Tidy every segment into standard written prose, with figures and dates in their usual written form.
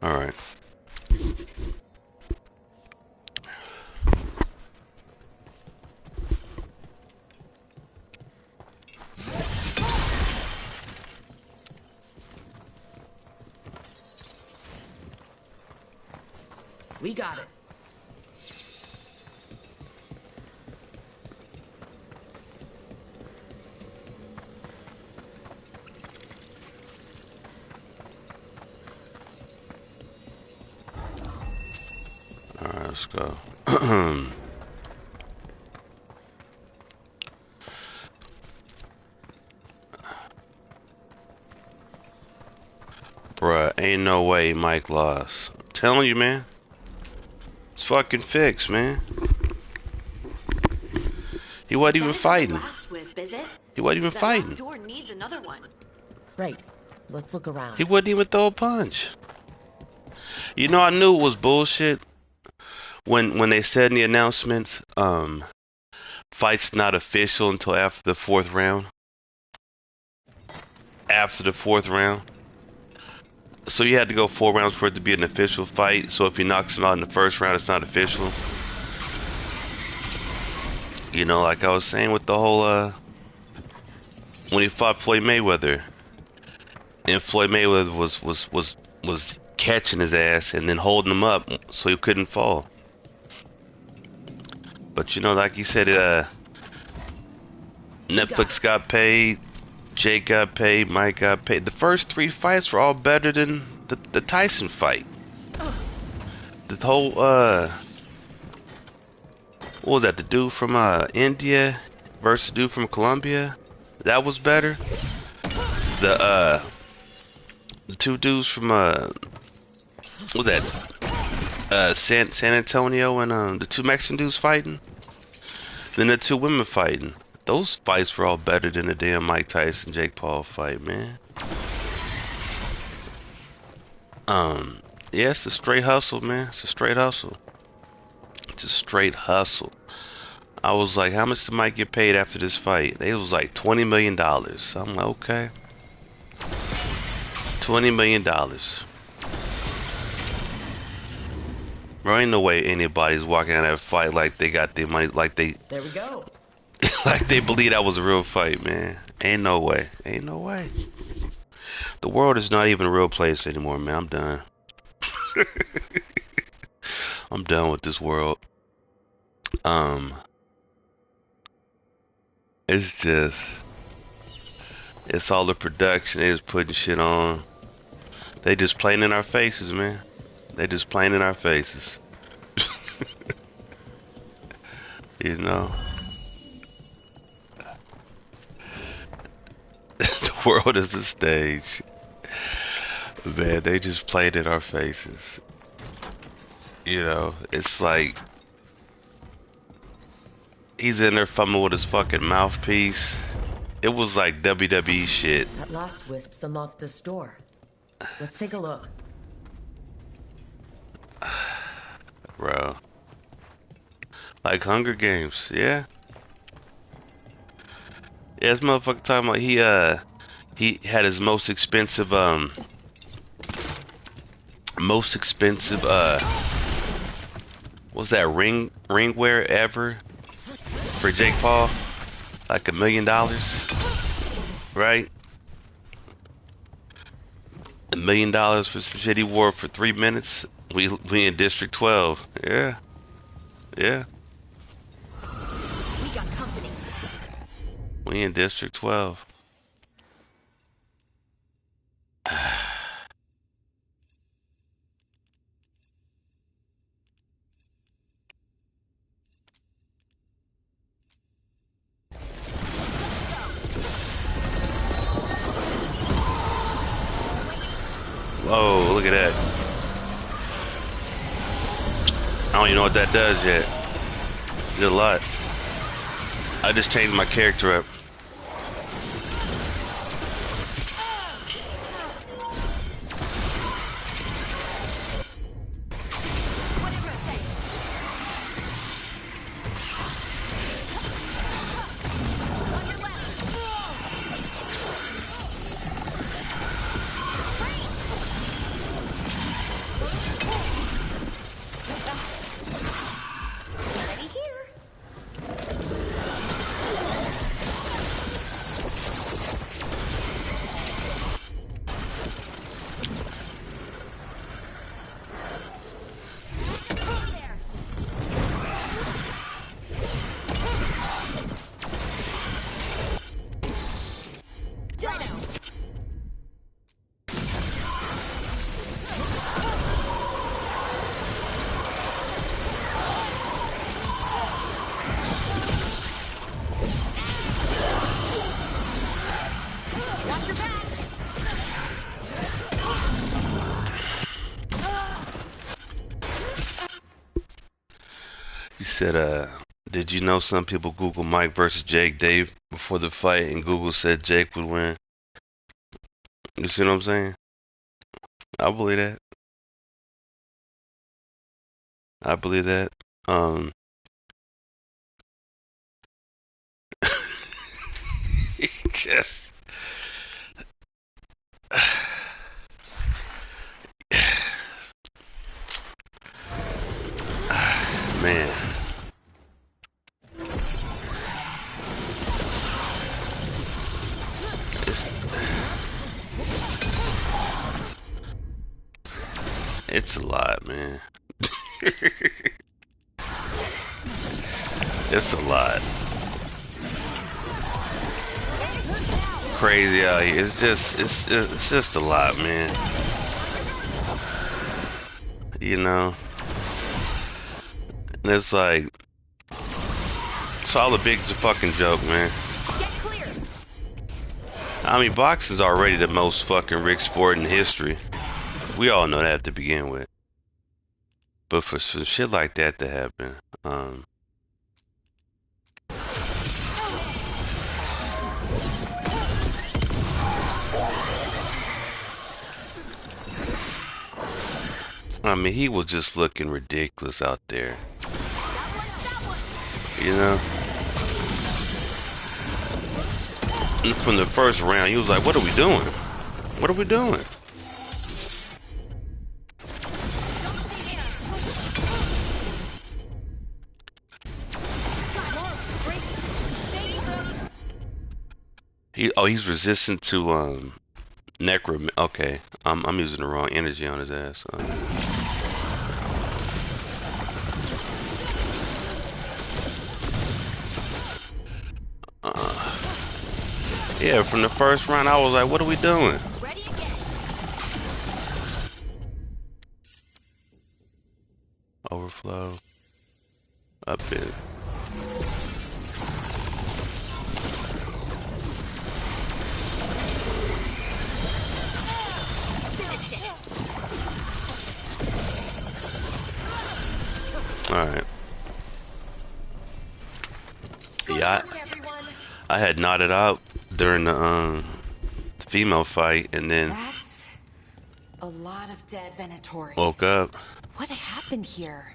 All right. We got it. All right, let's go. Bruh, ain't no way Mike lost. I'm telling you, man. It's fucking fixed, man. He wasn't even fighting. Last wisp, is it? He wasn't even That fighting. locked door needs another one. Right. Let's look around. He wouldn't even throw a punch. You know, I knew it was bullshit when they said in the announcements, fight's not official until after the fourth round. After the fourth round. So you had to go 4 rounds for it to be an official fight. So if he knocks him out in the first round, it's not official. You know, like I was saying with the whole, when he fought Floyd Mayweather, and Floyd Mayweather was catching his ass and then holding him up so he couldn't fall. But you know, like you said, Netflix got paid, Jake got paid, Mike got paid. The first 3 fights were all better than the Tyson fight. The whole, what was that? The dude from India versus the dude from Colombia? That was better. The 2 dudes from what was that? San Antonio and the 2 Mexican dudes fighting. Then the 2 women fighting. Those fights were all better than the damn Mike Tyson Jake Paul fight, man. Yeah, it's a straight hustle, man. It's a straight hustle. It's a straight hustle. I was like, how much did Mike get paid after this fight? It was like $20 million. I'm like, okay. $20 million. Bro, ain't no way anybody's walking out of that fight like they got their money, like they... There we go. like they believe that was a real fight, man. Ain't no way. Ain't no way. The world is not even a real place anymore, man. I'm done. I'm done with this world. It's just... It's all the production. They just putting shit on. They just playing in our faces, man. They just playing in our faces. You know? The world is a stage. Man, they just played in our faces. You know? It's like... He's in there fumbling with his fucking mouthpiece. It was like WWE shit. That last wisp unlocked this door. Let's take a look. Bro. Like Hunger Games, yeah. Yeah, this motherfucker talking about he had his most expensive what was that ring wear ever for Jake Paul? Like $1 million, right? $1 million for some shit he wore for 3 minutes. We in District 12. Yeah. Yeah. We got company. We in District 12. Whoa, look at that. I don't even know what that does yet. Did a lot. I just changed my character up. Done. Got your back. He said, did you know some people Google Mike versus Jake Dave before the fight and Google said Jake would win? You see what I'm saying? I believe that. I believe that. Yes. Man. It's a lot, man. It's a lot. Crazy out here. It's just a lot, man. You know? And it's like, all the big's a fucking joke, man. Get clear. I mean, boxing's already the most fucking rigged sport in history. We all know that to begin with. But for some shit like that to happen, I mean, he was just looking ridiculous out there. You know? And from the first round, he was like, what are we doing? What are we doing? He's resistant to necro. Okay, I'm using the wrong energy on his ass. Yeah, from the first round, I was like, what are we doing? Overflow. Up it. Alright. Yeah, I had nodded out during the female fight and then That's a lot of dead Venatori. woke up. What happened here?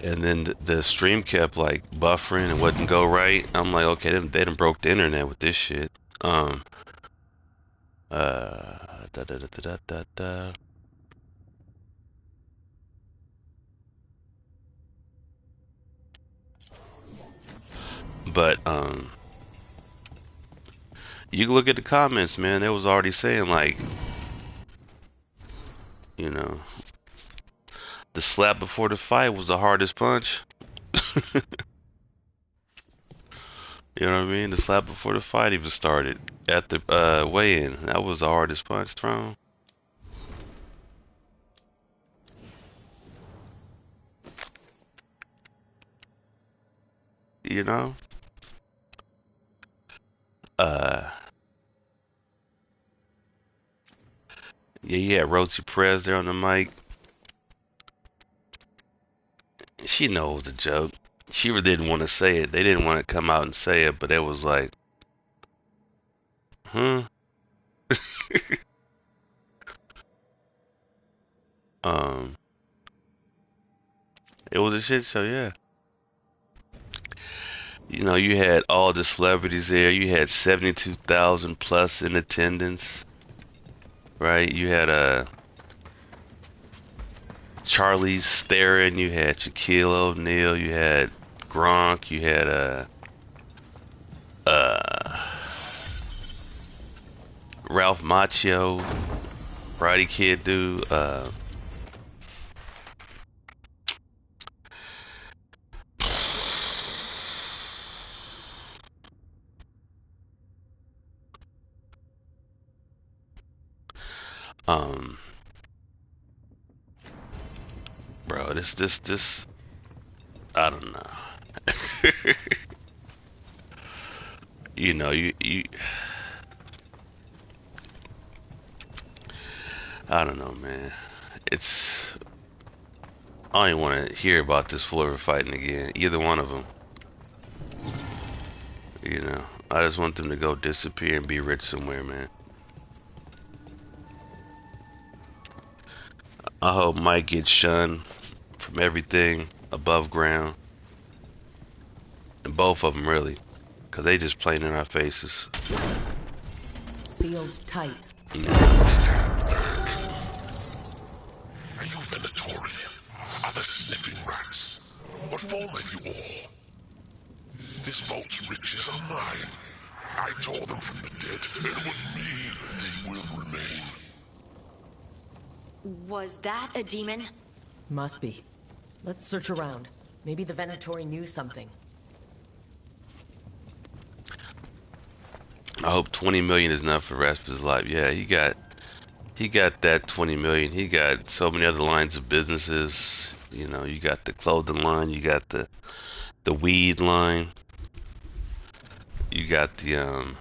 And then the stream kept like buffering and wouldn't go right. I'm like, okay, they done broke the internet with this shit. Da, da, da, da, da, da. But you can look at the comments, man. They was already saying like, you know, the slap before the fight was the hardest punch. You know what I mean? The slap before the fight even started at the weigh-in. That was the hardest punch thrown. You know? Yeah, you had Rosie Perez there on the mic. She knows the joke. She really didn't want to say it. They didn't want to come out and say it, but it was like, huh? It was a shit show, yeah. You know, you had all the celebrities there. You had 72,000 plus in attendance, right? You had Charlize Theron. You had Shaquille O'Neal. You had Gronk. You had Ralph Macchio, Karate Kid dude. Um, bro, this, I don't know. You know, I don't know, man. It's, I don't even want to hear about this fool ever fighting again. Either one of them. You know, I just want them to go disappear and be rich somewhere, man. I hope Mike gets shunned from everything above ground. And both of them, really. Because they just playing in our faces. Sealed tight. You Stand back. Are you Venatori? Are the sniffing rats? What form have you all? This vault's riches are mine. I tore them from the dead, and with me, they will remain. Was that a demon? Must be. Let's search around. Maybe the Venatori knew something. I hope 20 million is enough for the rest of his life. Yeah, he got that 20 million. He got so many other lines of businesses. You know, you got the clothing line, you got the weed line, you got the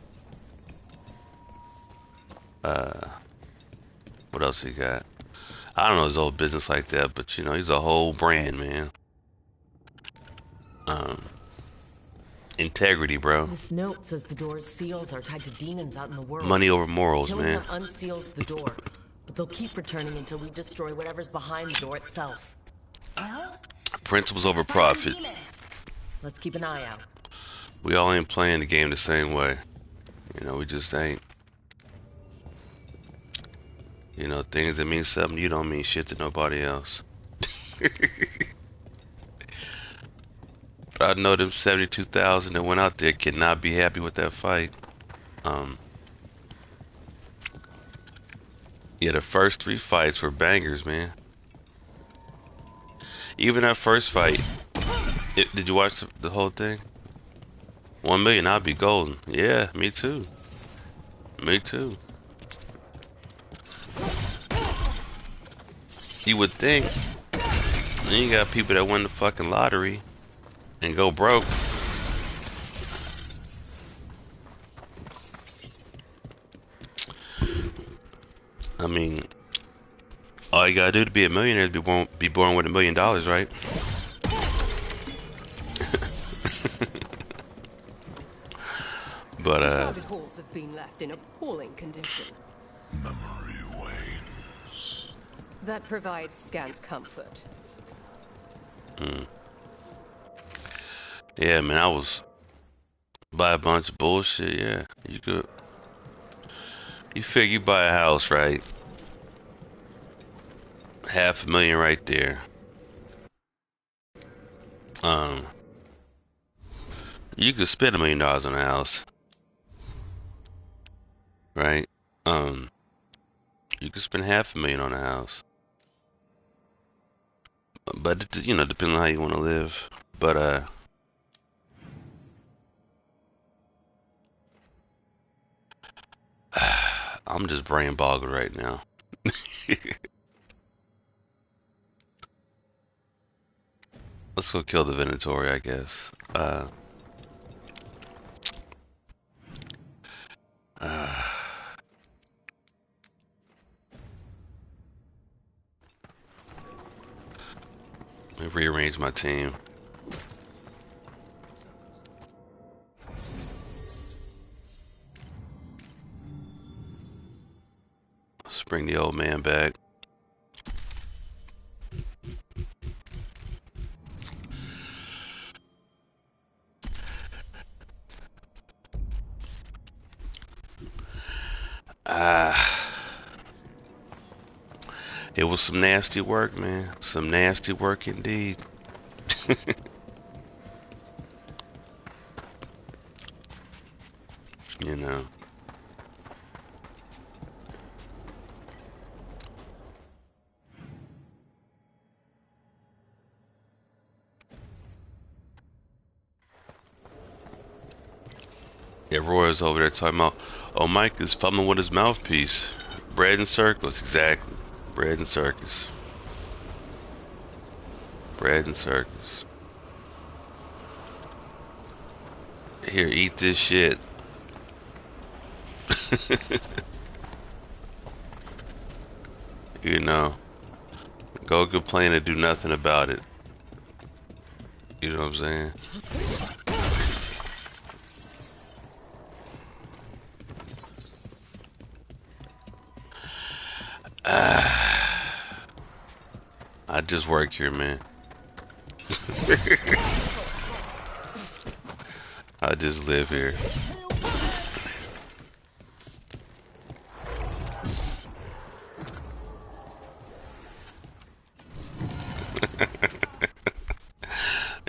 what else he got? I don't know his old business like that, but you know, he's a whole brand, man. Integrity, bro. This note says the door's seals are tied to demons out in the world. Money over morals, Killing man. them unseals the door, but they'll keep returning until we destroy whatever's behind the door itself. Well, Principles over let's find some profit. demons. Let's keep an eye out. We all ain't playing the game the same way. You know, we just ain't. You know, things that mean something to you don't mean shit to nobody else. But I know them 72,000 that went out there cannot be happy with that fight. Yeah, the first 3 fights were bangers, man. Even that first fight, did you watch the whole thing? 1 million, I'd be golden. Yeah, me too. Me too. You would think. Then you got people that win the fucking lottery and go broke. I mean, all you gotta do to be a millionaire is be born with $1 million, right? But Facade halls have been left in appalling condition. Memory wanes. That provides scant comfort. yeah, man, I was buy a bunch of bullshit. Yeah, you could. You figure you buy a house, right? $500,000 right there. You could spend $1 million on a house, right? You could spend $500,000 on a house, but it, you know, depending on how you want to live. But I'm just brain boggled right now. Let's go kill the Venatori, I guess. Let me rearrange my team. Let's bring the old man back. It was some nasty work, man. Some nasty work indeed. You know. Yeah, Roy is over there talking about, oh, Mike is fumbling with his mouthpiece. Bread and circles, exactly. Bread and circus. Bread and circus. Here, eat this shit. You know, go complain and do nothing about it. You know what I'm saying? I just work here, man. I just live here.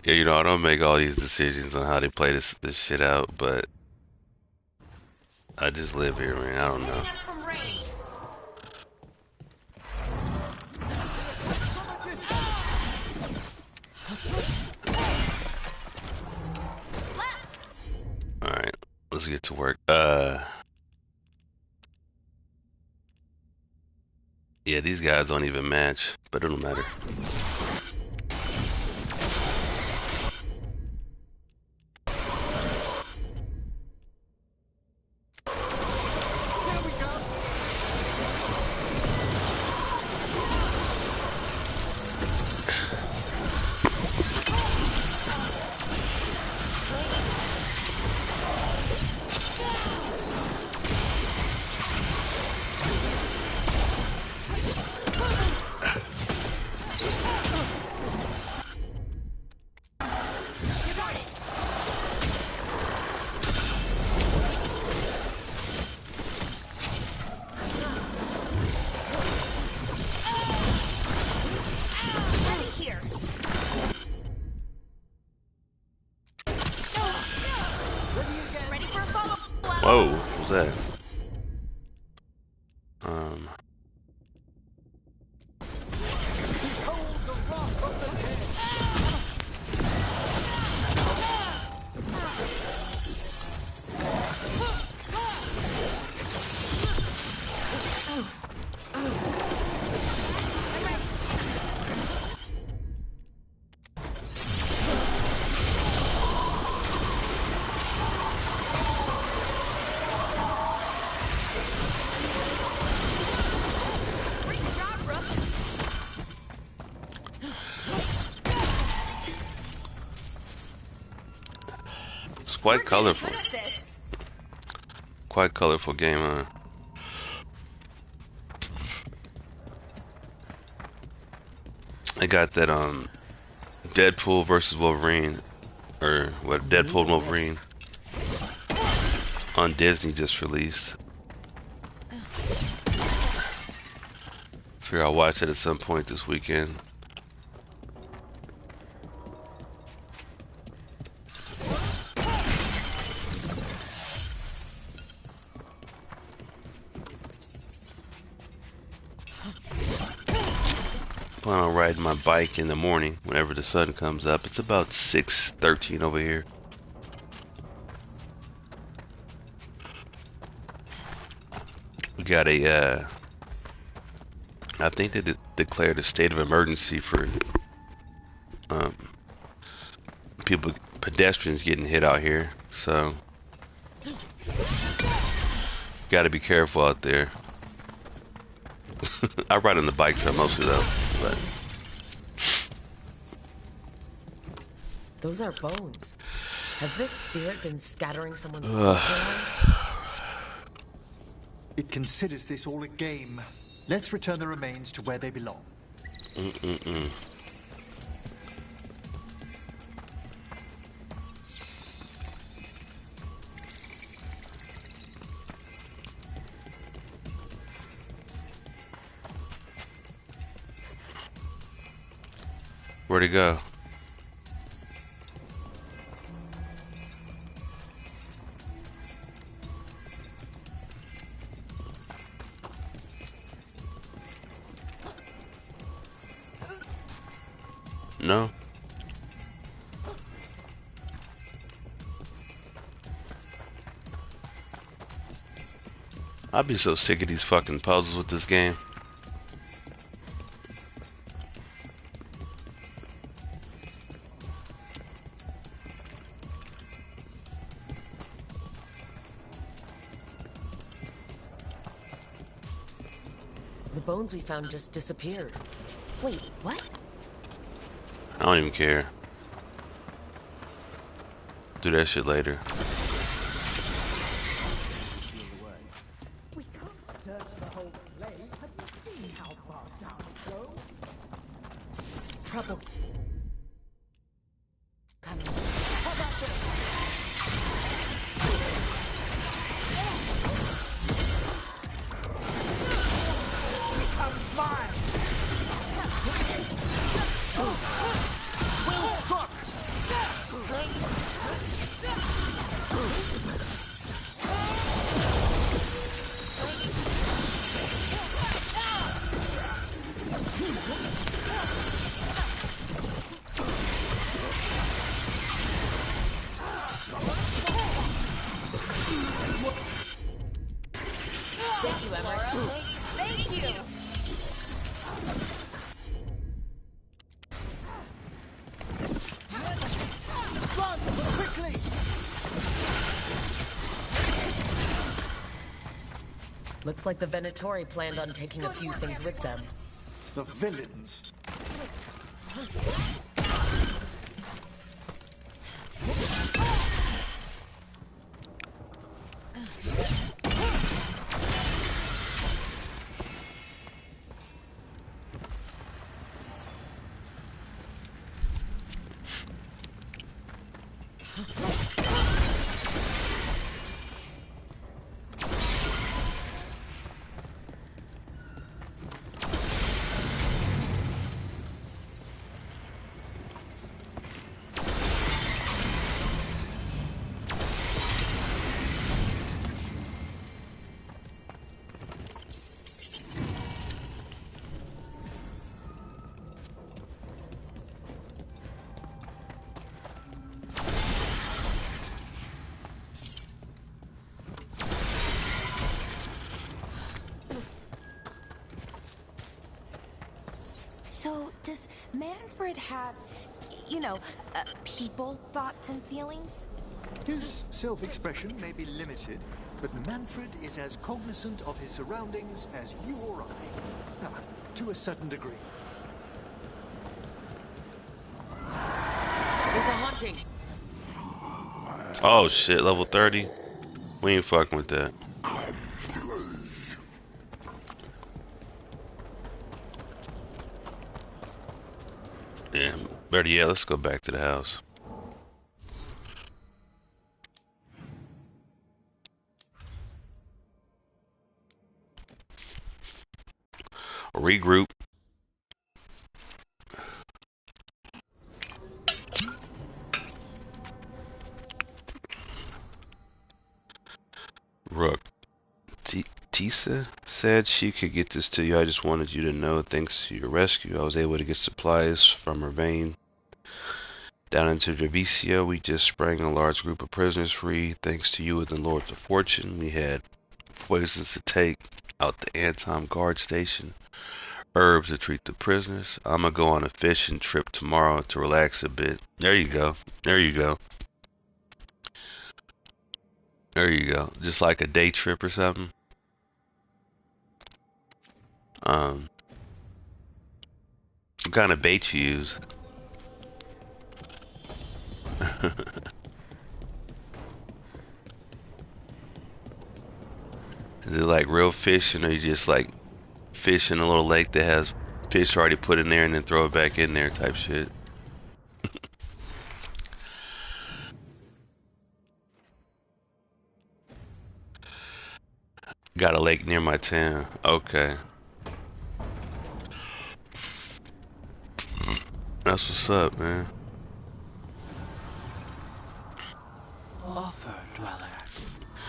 Yeah, you know, I don't make all these decisions on how they play this shit out, but I just live here, man. I don't know. Alright, let's get to work. Yeah, these guys don't even match, but it don't matter. Whoa, what was that? It's quite colorful. Quite colorful game, huh? I got that Deadpool versus Wolverine, or what? Deadpool and Wolverine on Disney just released. Figure I'll watch it at some point this weekend. Plan on riding my bike in the morning whenever the sun comes up. It's about 6:13 over here. We got a I think they declared a state of emergency for pedestrians getting hit out here, so got to be careful out there. I ride on the bike trail mostly though, but those are bones. Has this spirit been scattering someone's corpse around? It considers this all a game. Let's return the remains to where they belong. Where'd he go? No. I'd be so sick of these fucking puzzles with this game. The bones we found just disappeared. Wait, what? I don't even care. Do that shit later. Trouble. Coming. Thank you, Emma. Thank you. Run! Quickly! Looks like the Venatori planned on taking a few things with them. The villains. So, does Manfred have, people, thoughts, and feelings? His self-expression may be limited, but Manfred is as cognizant of his surroundings as you or I. To a certain degree. There's a haunting. Oh shit, level 30? We ain't fucking with that. Yeah, better yet, let's go back to the house. Regroup. Rook. Tisa said she could get this to you. I just wanted you to know, thanks to your rescue, I was able to get supplies from her vein down into Dervicia. We just sprang a large group of prisoners free. Thanks to you and the Lords of Fortune, we had poisons to take out the Anton guard station, herbs to treat the prisoners. I'm gonna go on a fishing trip tomorrow to relax a bit. There you go. There you go. There you go. Just like a day trip or something. What kind of bait you use? Is it like real fishing, or you just like fish in a little lake that has fish already put in there and then throw it back in there type shit? Got a lake near my town. Okay. That's what's up, man. Offer, dweller.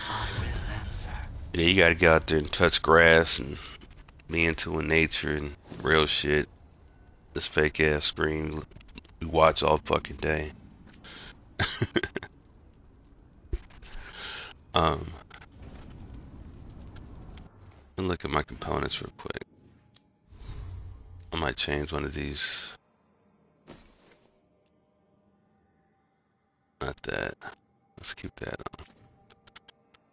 I will answer. Yeah, you gotta get out there and touch grass and be into nature and real shit. This fake ass screen we watch all fucking day. me look at my components real quick. I might change one of these. Not that. Let's keep that on.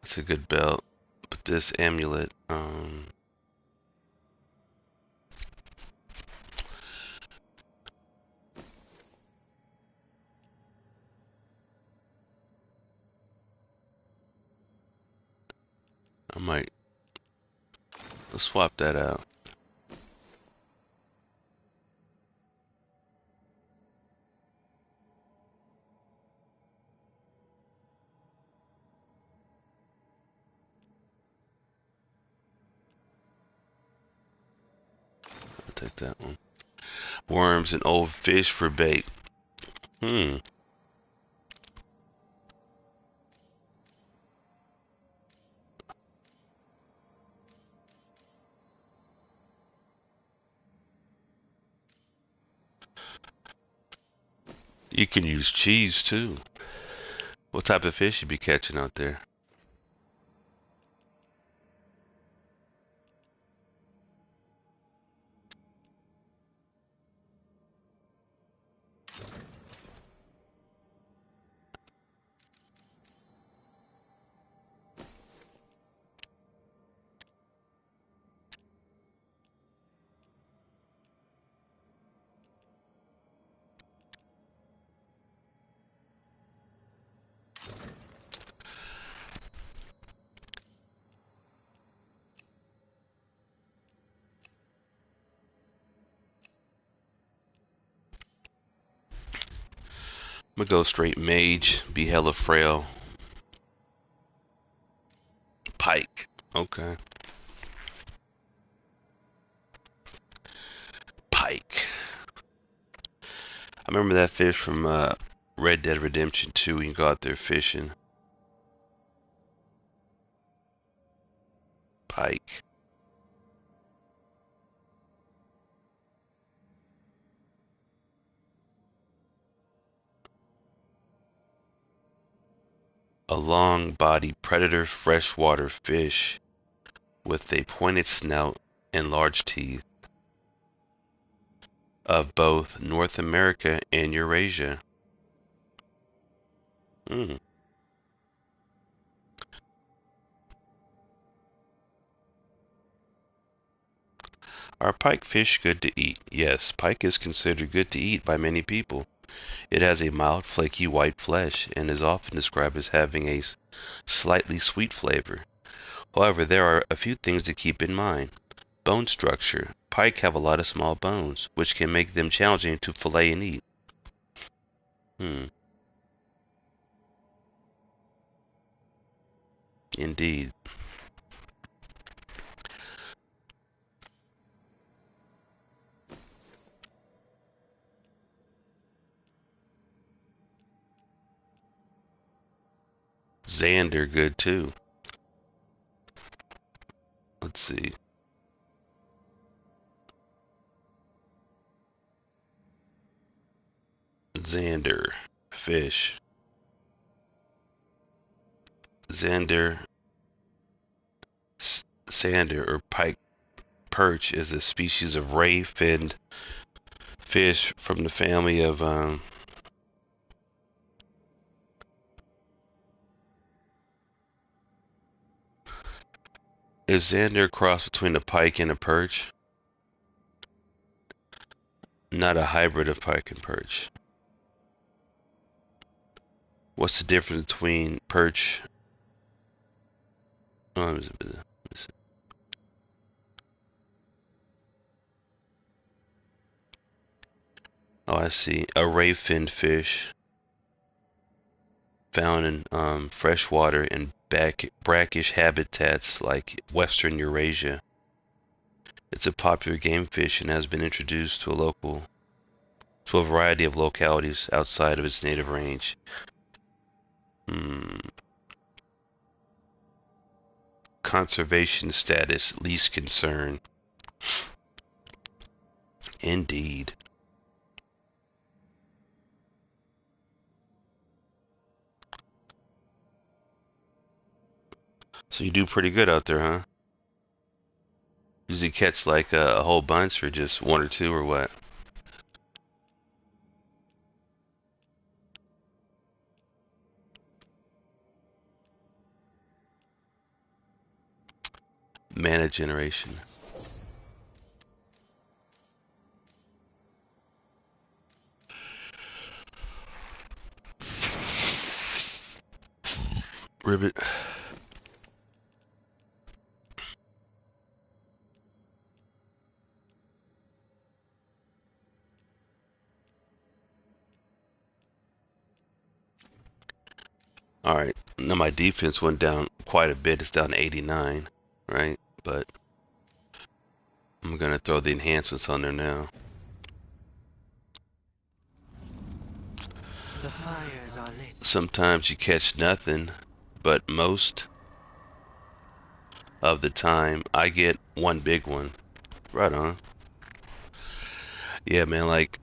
That's a good belt. But this amulet, I might, let's swap that out. I'll take that one. Worms and old fish for bait. Hmm. You can use cheese too. What type of fish you be catching out there? I'm gonna go straight mage, be hella frail. Pike. Okay. Pike. I remember that fish from Red Dead Redemption 2 when you go out there fishing. Pike. A long-bodied predator freshwater fish with a pointed snout and large teeth of both North America and Eurasia. Hmm. Are pike fish good to eat? Yes, pike is considered good to eat by many people. It has a mild, flaky white flesh and is often described as having a slightly sweet flavor. However, there are a few things to keep in mind. Bone structure. Pike have a lot of small bones, which can make them challenging to fillet and eat. Indeed. Xander good too. Let's see. Xander fish. Xander sander or pike perch is a species of ray-finned fish from the family of is Xander a cross between a pike and a perch? Not a hybrid of pike and perch. What's the difference between perch? Oh, I see. A ray-finned fish found in freshwater and brackish habitats like western Eurasia. It's a popular game fish and has been introduced to a variety of localities outside of its native range. Conservation status, least concern. Indeed. So you do pretty good out there, huh? Does he catch like a whole bunch or just one or two or what? Mana generation. Ribbit. Alright, now my defense went down quite a bit. It's down to 89, right? But I'm gonna throw the enhancements on there now. The fires are lit. Sometimes you catch nothing, but most of the time I get one big one. Right on. Yeah, man, like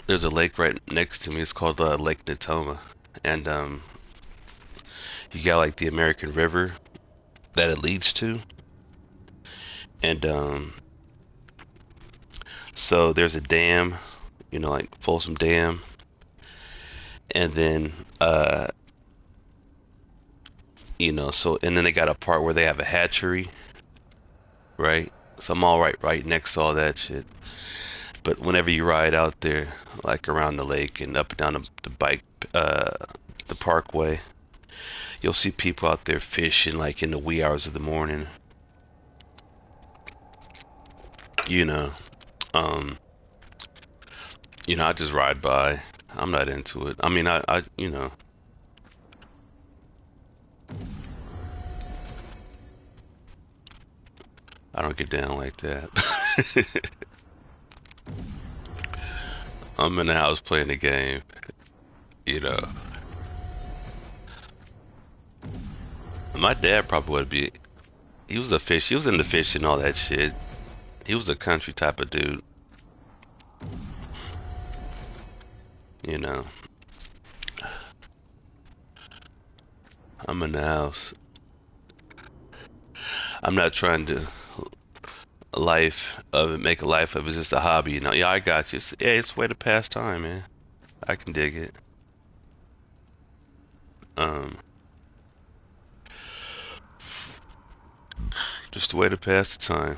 there's a lake right next to me. It's called Lake Natoma. And you got like the American River that it leads to. And so there's a dam, you know, like Folsom Dam. And then you know, so and then they got a part where they have a hatchery, right? So I'm all right next to all that shit. But whenever you ride out there, like around the lake and up and down the bike, the parkway, you'll see people out there fishing like in the wee hours of the morning. You know, um, I just ride by. I'm not into it. I mean, I don't get down like that. I'm in the house playing the game, you know. My dad probably would be. He was a fish. He was into fishing and all that shit. He was a country type of dude, you know. I'm in the house. I'm not trying to make a life of it. It's just a hobby, you know. Yeah, I got you. Yeah, it's a way to pass time, man. I can dig it. Um, just a way to pass the time.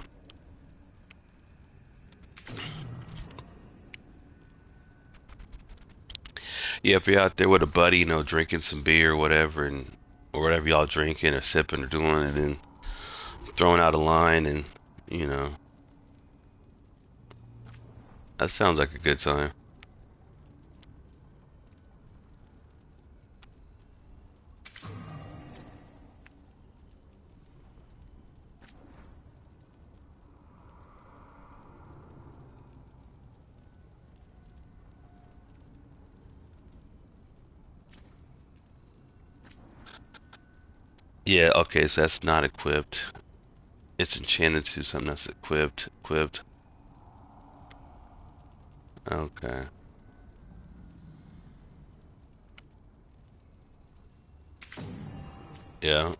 Yeah, if you're out there with a buddy, you know, drinking some beer or whatever, or whatever y'all drinking or sipping or doing, and then throwing out a line, and you know, that sounds like a good time. Yeah, okay, so that's not equipped. It's enchanted to something that's equipped. Equipped. Okay. Yeah.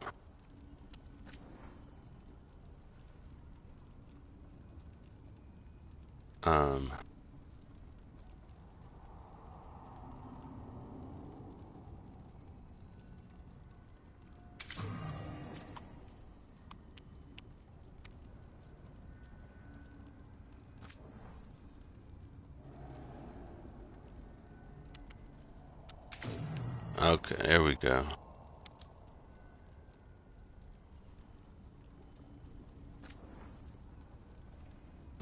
Um. Okay, there we go.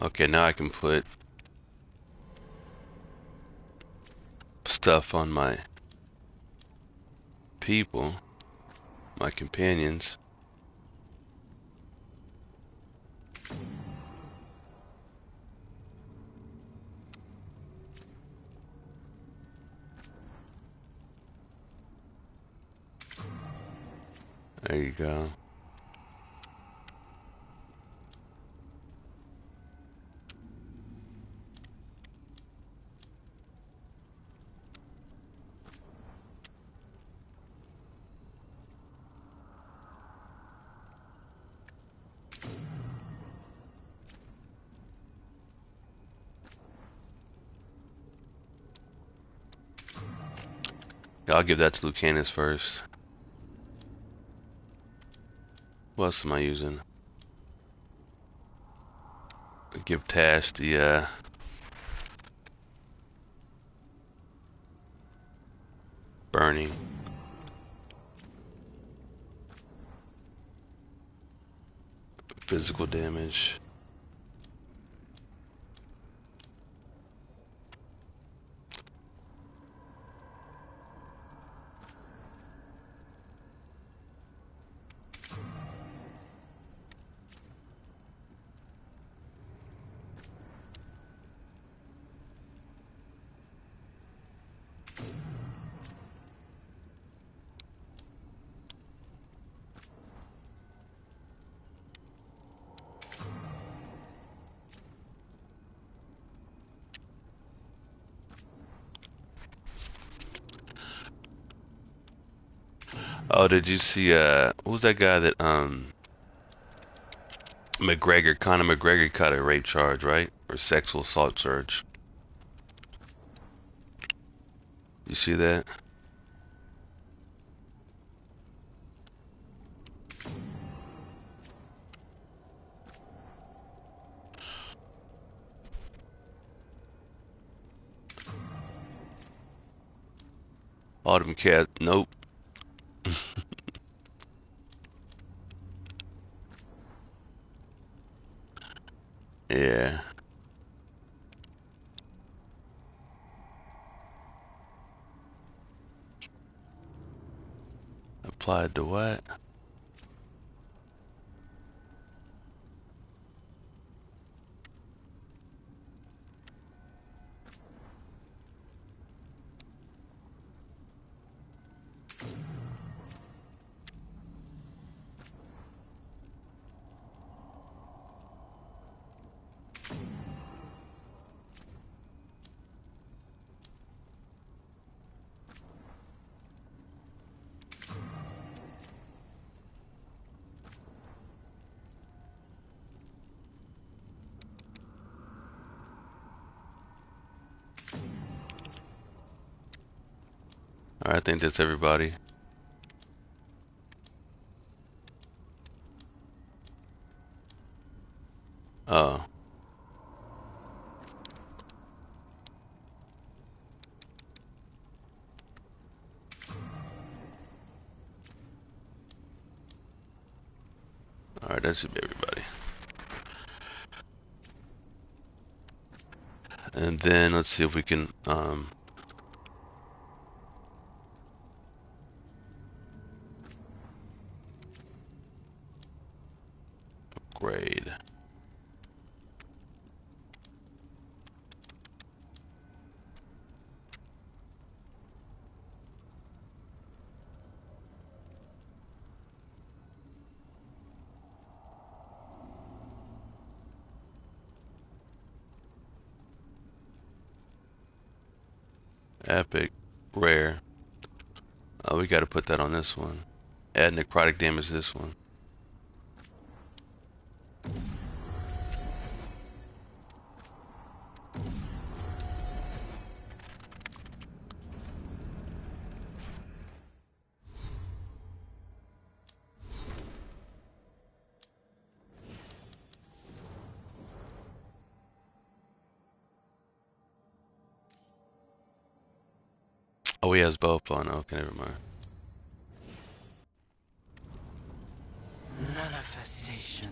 Okay, now I can put stuff on my people, my companions. There you go. I'll give that to Lucanus first. What else am I using? Give Tash the burning. Physical damage. Oh, did you see who's that guy that Conor McGregor caught a rape charge, right? Or sexual assault charge. You see that? Autumn Cat, nope. Yeah. Applied to what? Alright, I think that's everybody. Oh. Alright, that should be everybody. And then let's see if we can upgrade. Epic, rare. Oh, we gotta put that on this one. Add necrotic damage to this one. Oh, he has both on. Okay, never mind. Manifestation.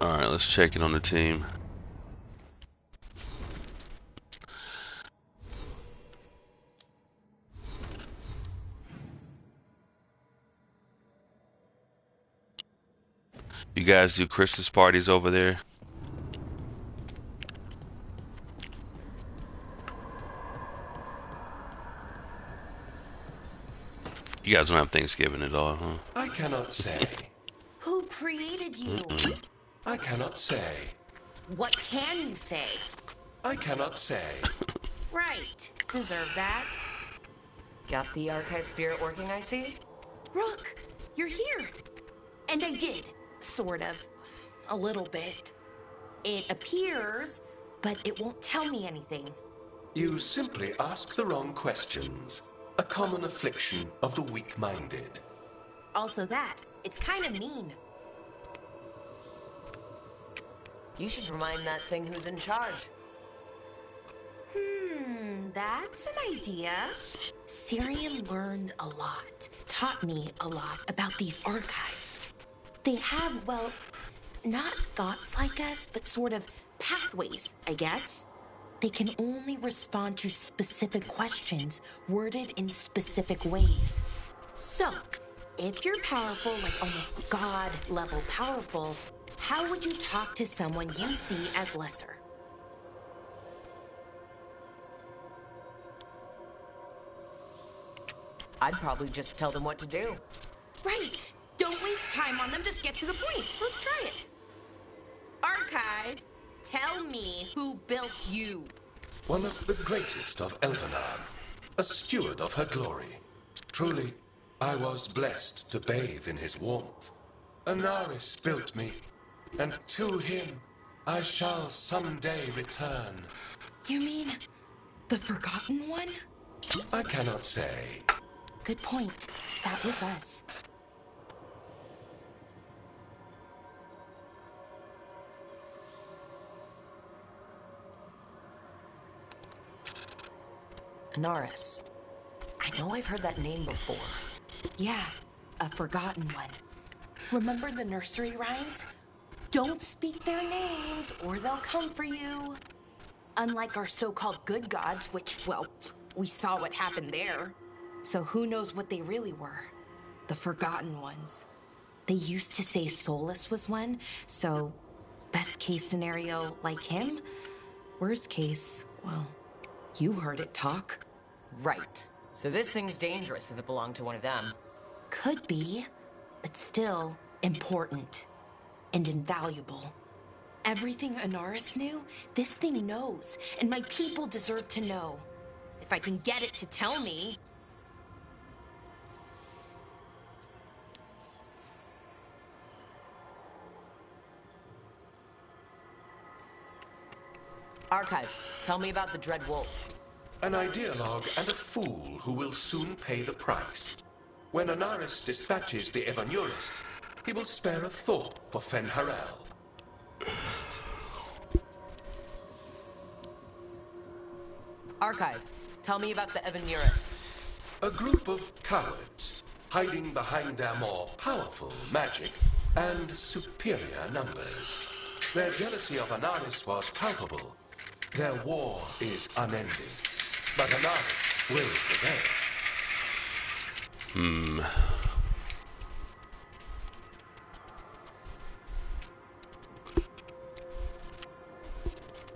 Alright, let's check it on the team. You guys do Christmas parties over there? You guys don't have Thanksgiving at all, huh? I cannot say. Who created you? I cannot say. What can you say? I cannot say. Right. Deserve that. Got the archive spirit working, I see? Rook, you're here. And I did. Sort of. A little bit. It appears, but it won't tell me anything. You simply ask the wrong questions. A common affliction of the weak-minded. Also that. It's kind of mean. You should remind that thing who's in charge. That's an idea. Syrian learned a lot, taught me a lot about these archives. They have, well, not thoughts like us, but sort of pathways, I guess. They can only respond to specific questions worded in specific ways. So, if you're powerful, like almost God-level powerful, how would you talk to someone you see as lesser? I'd probably just tell them what to do. Right. Don't waste time on them. Just get to the point. Let's try it. Archive, tell me who built you. One of the greatest of Elvenar, a steward of her glory. Truly, I was blessed to bathe in his warmth. Anaris built me, and to him I shall someday return. You mean the Forgotten One? I cannot say. Good point. That was us. Anaris. I know I've heard that name before. Yeah, a Forgotten One. Remember the nursery rhymes? Don't speak their names or they'll come for you. Unlike our so-called good gods, which, well, we saw what happened there. So who knows what they really were? The Forgotten Ones. They used to say Solus was one, so best case scenario, like him. Worst case, well, you heard it talk. Right. So this thing's dangerous if it belonged to one of them. Could be, but still important and invaluable. Everything Anaris knew, this thing knows, and my people deserve to know. If I can get it to tell me. Archive, tell me about the Dread Wolf. An ideologue and a fool who will soon pay the price. When Anaris dispatches the Evanurist, he will spare a thought for Fen'Harel. Archive, tell me about the Evanurus. A group of cowards, hiding behind their more powerful magic and superior numbers. Their jealousy of Anaris was palpable. Their war is unending, but Anaris will prevail.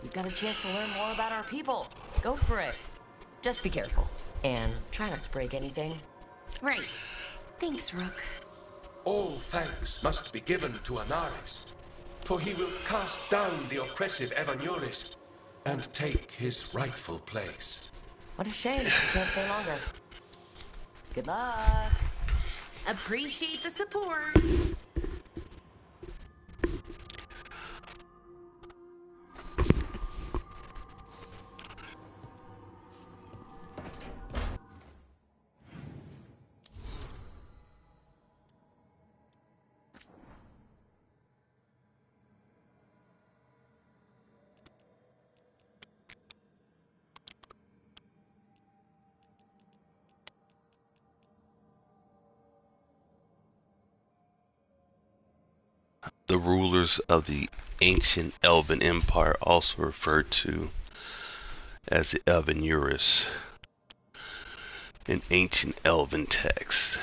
You've got a chance to learn more about our people. Go for it. Just be careful. And try not to break anything. Right. Thanks, Rook. All thanks must be given to Anaris, for he will cast down the oppressive Evanurist and take his rightful place. What a shame. You can't stay longer. Good luck. Appreciate the support. The rulers of the ancient Elven Empire, also referred to as the Elven Eurus in ancient Elven texts.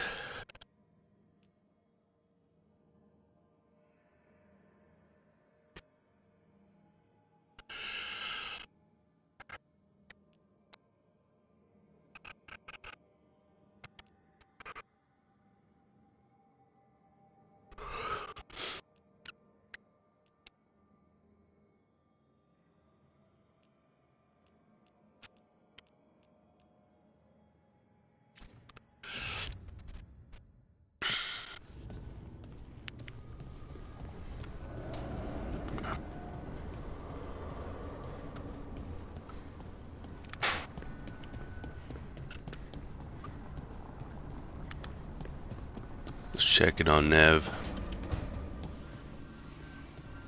Let's check it on Nev.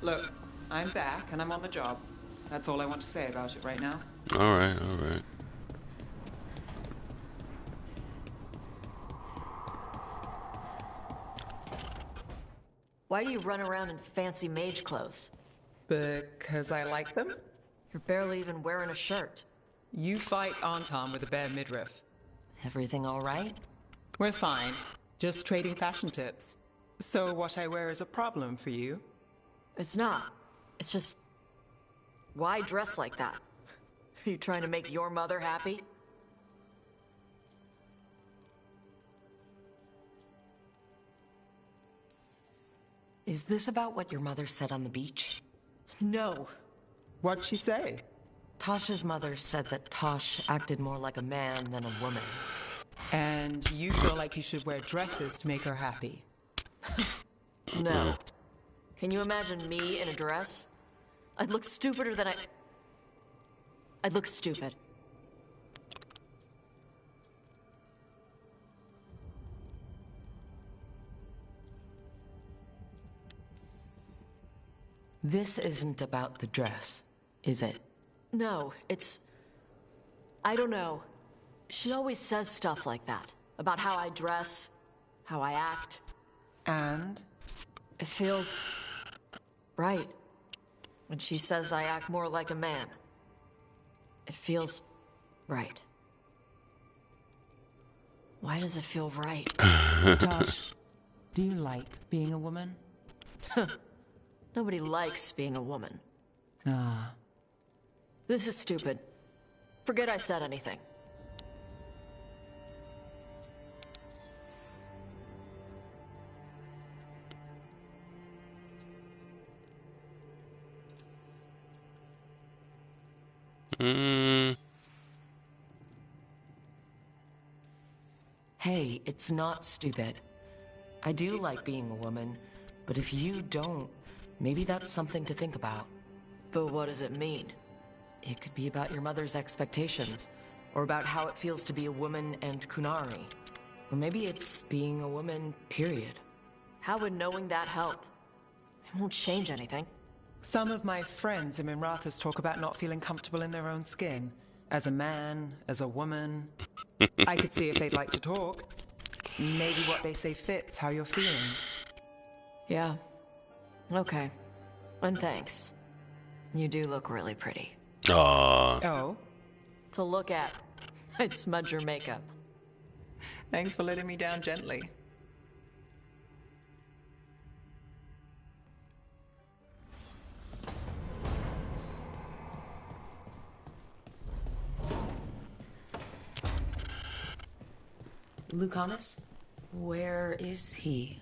Look, I'm back and I'm on the job. That's all I want to say about it right now. Alright, alright. Why do you run around in fancy mage clothes? Because I like them? You're barely even wearing a shirt. You fight Anton with a bare midriff. Everything all right? We're fine. Just trading fashion tips. So what I wear is a problem for you? It's not. It's just... Why dress like that? Are you trying to make your mother happy? Is this about what your mother said on the beach? No. What'd she say? Tasha's mother said that Tosh acted more like a man than a woman. And you feel like you should wear dresses to make her happy? No. Can you imagine me in a dress? I'd look stupider than I'd look stupid. This isn't about the dress, is it? No, it's... I don't know. She always says stuff like that. About how I dress, how I act. And? It feels... right. When she says I act more like a man. It feels... right. Why does it feel right? Josh, do you like being a woman? Nobody likes being a woman. Ah. This is stupid. Forget I said anything. Hey, it's not stupid. I do like being a woman, but if you don't, maybe that's something to think about. But what does it mean? It could be about your mother's expectations, or about how it feels to be a woman and Kunari. Or maybe it's being a woman, period. How would knowing that help? It won't change anything. Some of my friends in Minrathous talk about not feeling comfortable in their own skin. As a man, as a woman. I could see if they'd like to talk. Maybe what they say fits how you're feeling. Yeah. Okay. And thanks. You do look really pretty. Aww. Oh? To look at. I'd smudge your makeup. Thanks for letting me down gently. Lucanus? Where is he?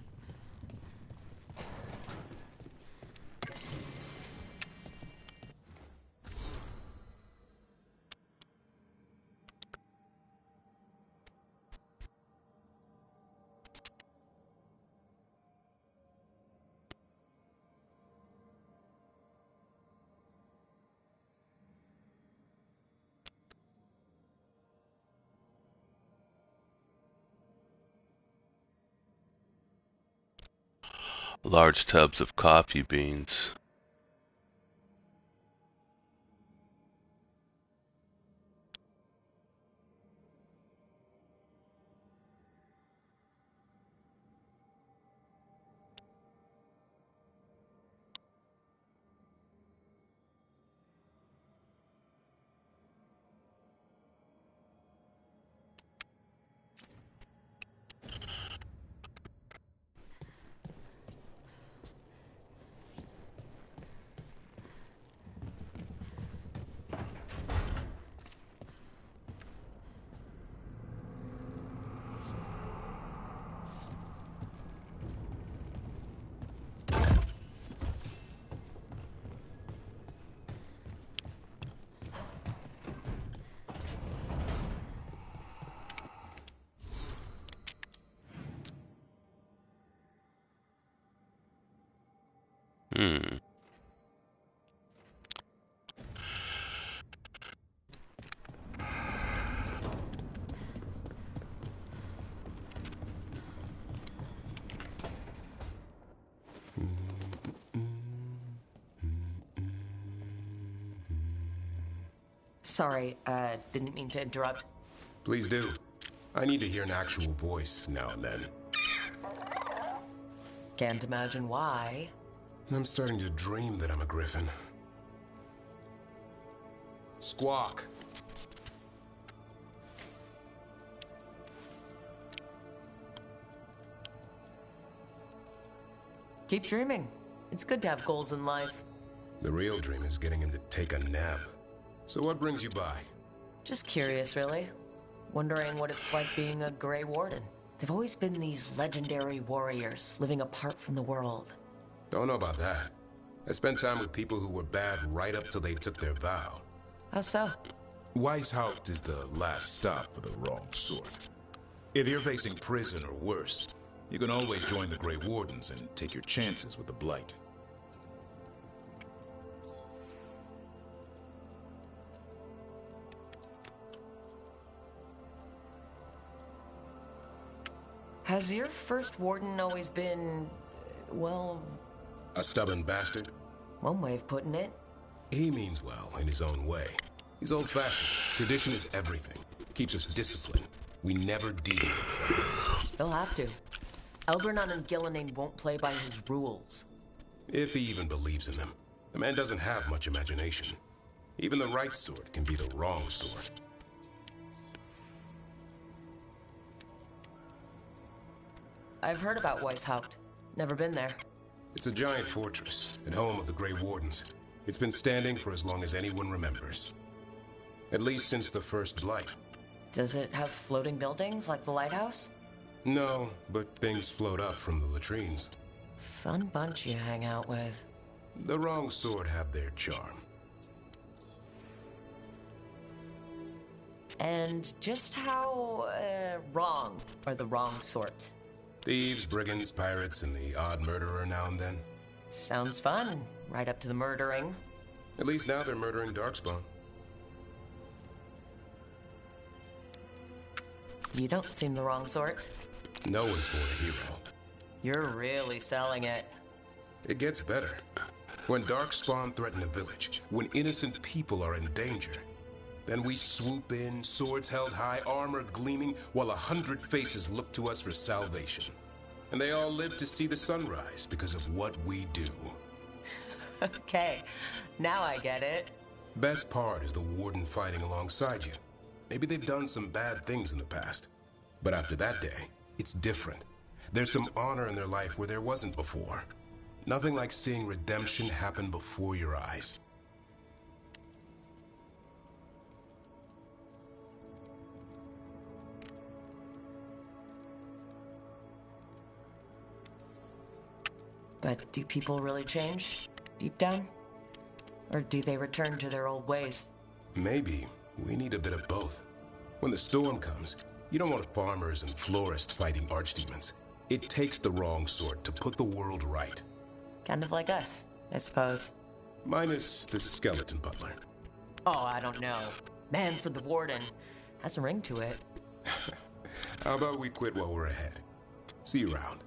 Large tubs of coffee beans. Hmm. Sorry, didn't mean to interrupt. Please do. I need to hear an actual voice now and then. Can't imagine why. I'm starting to dream that I'm a griffin. Squawk. Keep dreaming. It's good to have goals in life. The real dream is getting him to take a nap. So what brings you by? Just curious, really. Wondering what it's like being a Grey Warden. They've always been these legendary warriors living apart from the world. Don't know about that. I spent time with people who were bad right up till they took their vow. How so? Weishaupt is the last stop for the wrong sort. If you're facing prison or worse, you can always join the Grey Wardens and take your chances with the Blight. Has your first warden always been, well... A stubborn bastard? One way of putting it. He means well in his own way. He's old-fashioned. Tradition is everything. Keeps us disciplined. We never deviate from it. He'll have to. Elbernon and Gillenane won't play by his rules. If he even believes in them. The man doesn't have much imagination. Even the right sort can be the wrong sort. I've heard about Weishaupt. Never been there. It's a giant fortress and home of the Grey Wardens. It's been standing for as long as anyone remembers. At least since the first Blight. Does it have floating buildings like the lighthouse? No, but things float up from the latrines. Fun bunch you hang out with. The wrong sort have their charm. And just how, wrong are the wrong sort? Thieves, brigands, pirates, and the odd murderer now and then. Sounds fun. Right up to the murdering. At least now they're murdering Darkspawn. You don't seem the wrong sort. No one's born a hero. You're really selling it. It gets better. When Darkspawn threaten a village, when innocent people are in danger, then we swoop in, swords held high, armor gleaming, while 100 faces look to us for salvation. And they all live to see the sunrise because of what we do. Okay, now I get it. Best part is the warden fighting alongside you. Maybe they've done some bad things in the past. But after that day, it's different. There's some honor in their life where there wasn't before. Nothing like seeing redemption happen before your eyes. But do people really change, deep down? Or do they return to their old ways? Maybe we need a bit of both. When the storm comes, you don't want farmers and florists fighting archdemons. It takes the wrong sort to put the world right. Kind of like us, I suppose. Minus the skeleton butler. Oh, I don't know. Manfred the Warden has a ring to it. How about we quit while we're ahead? See you around.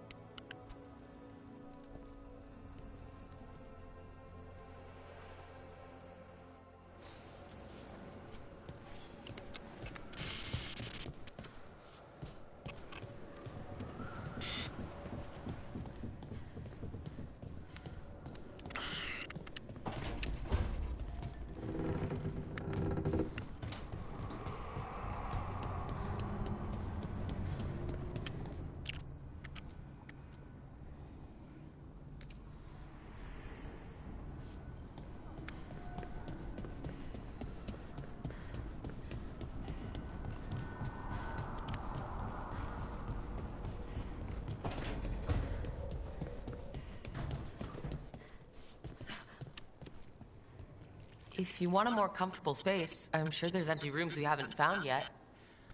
If you want a more comfortable space, I'm sure there's empty rooms we haven't found yet.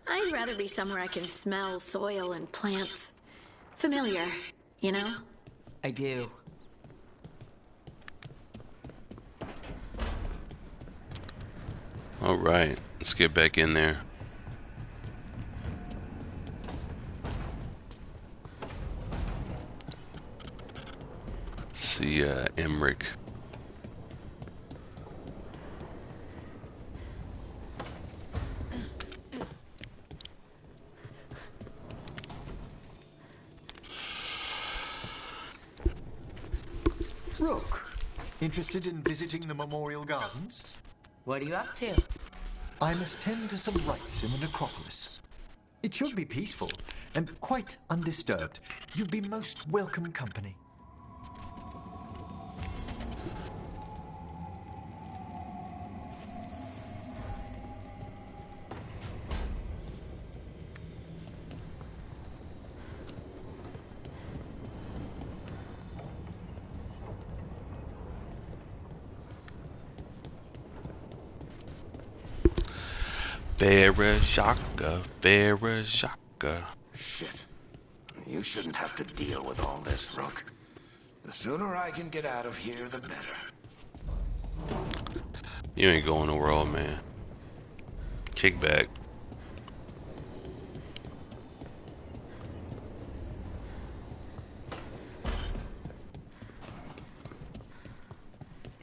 I'd rather be somewhere I can smell soil and plants. Familiar, you know? I do. All right, let's get back in there. See, Emmerich. Rook, interested in visiting the Memorial Gardens? What are you up to? I must tend to some rites in the necropolis. It should be peaceful and quite undisturbed. You'd be most welcome company. Veilguard. Shit. You shouldn't have to deal with all this, Rook. The sooner I can get out of here, the better. You ain't going nowhere, old man. Kick back. I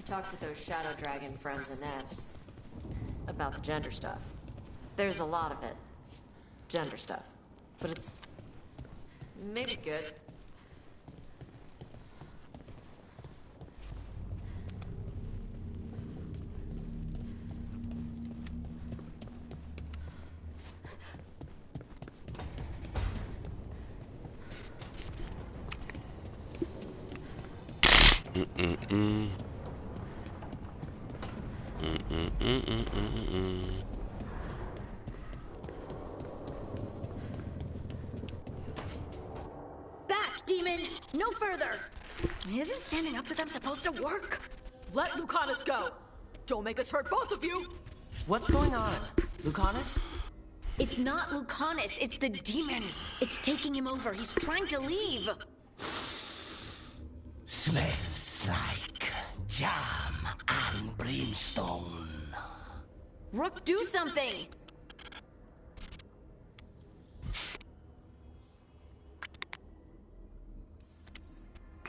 talked with those Shadow Dragon friends and Nevs about the gender stuff. There's a lot of it. Gender stuff. But it's maybe good. Back, demon! No further! Isn't standing up to them supposed to work? Let Lucanus go! Don't make us hurt both of you! What's going on? Lucanus? It's not Lucanus, it's the demon. It's taking him over. He's trying to leave. Smells like jam and brimstone. Rook, do something!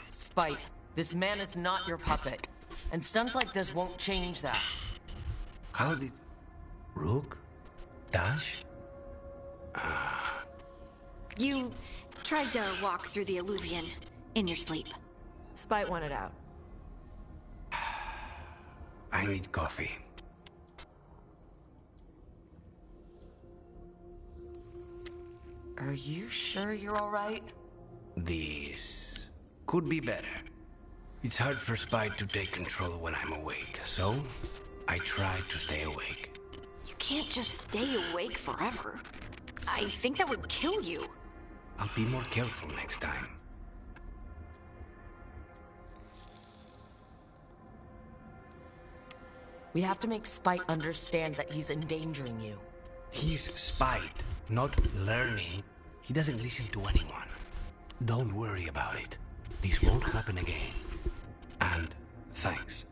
Spite, this man is not your puppet. And stunts like this won't change that. How did... Rook? Dash? You tried to walk through the Illuvian in your sleep. Spite wanted out. I need coffee. Are you sure you're alright? This could be better. It's hard for Spite to take control when I'm awake, so I try to stay awake. You can't just stay awake forever. I think that would kill you. I'll be more careful next time. We have to make Spite understand that he's endangering you. He's Spite, not learning. He doesn't listen to anyone. Don't worry about it. This won't happen again. And thanks.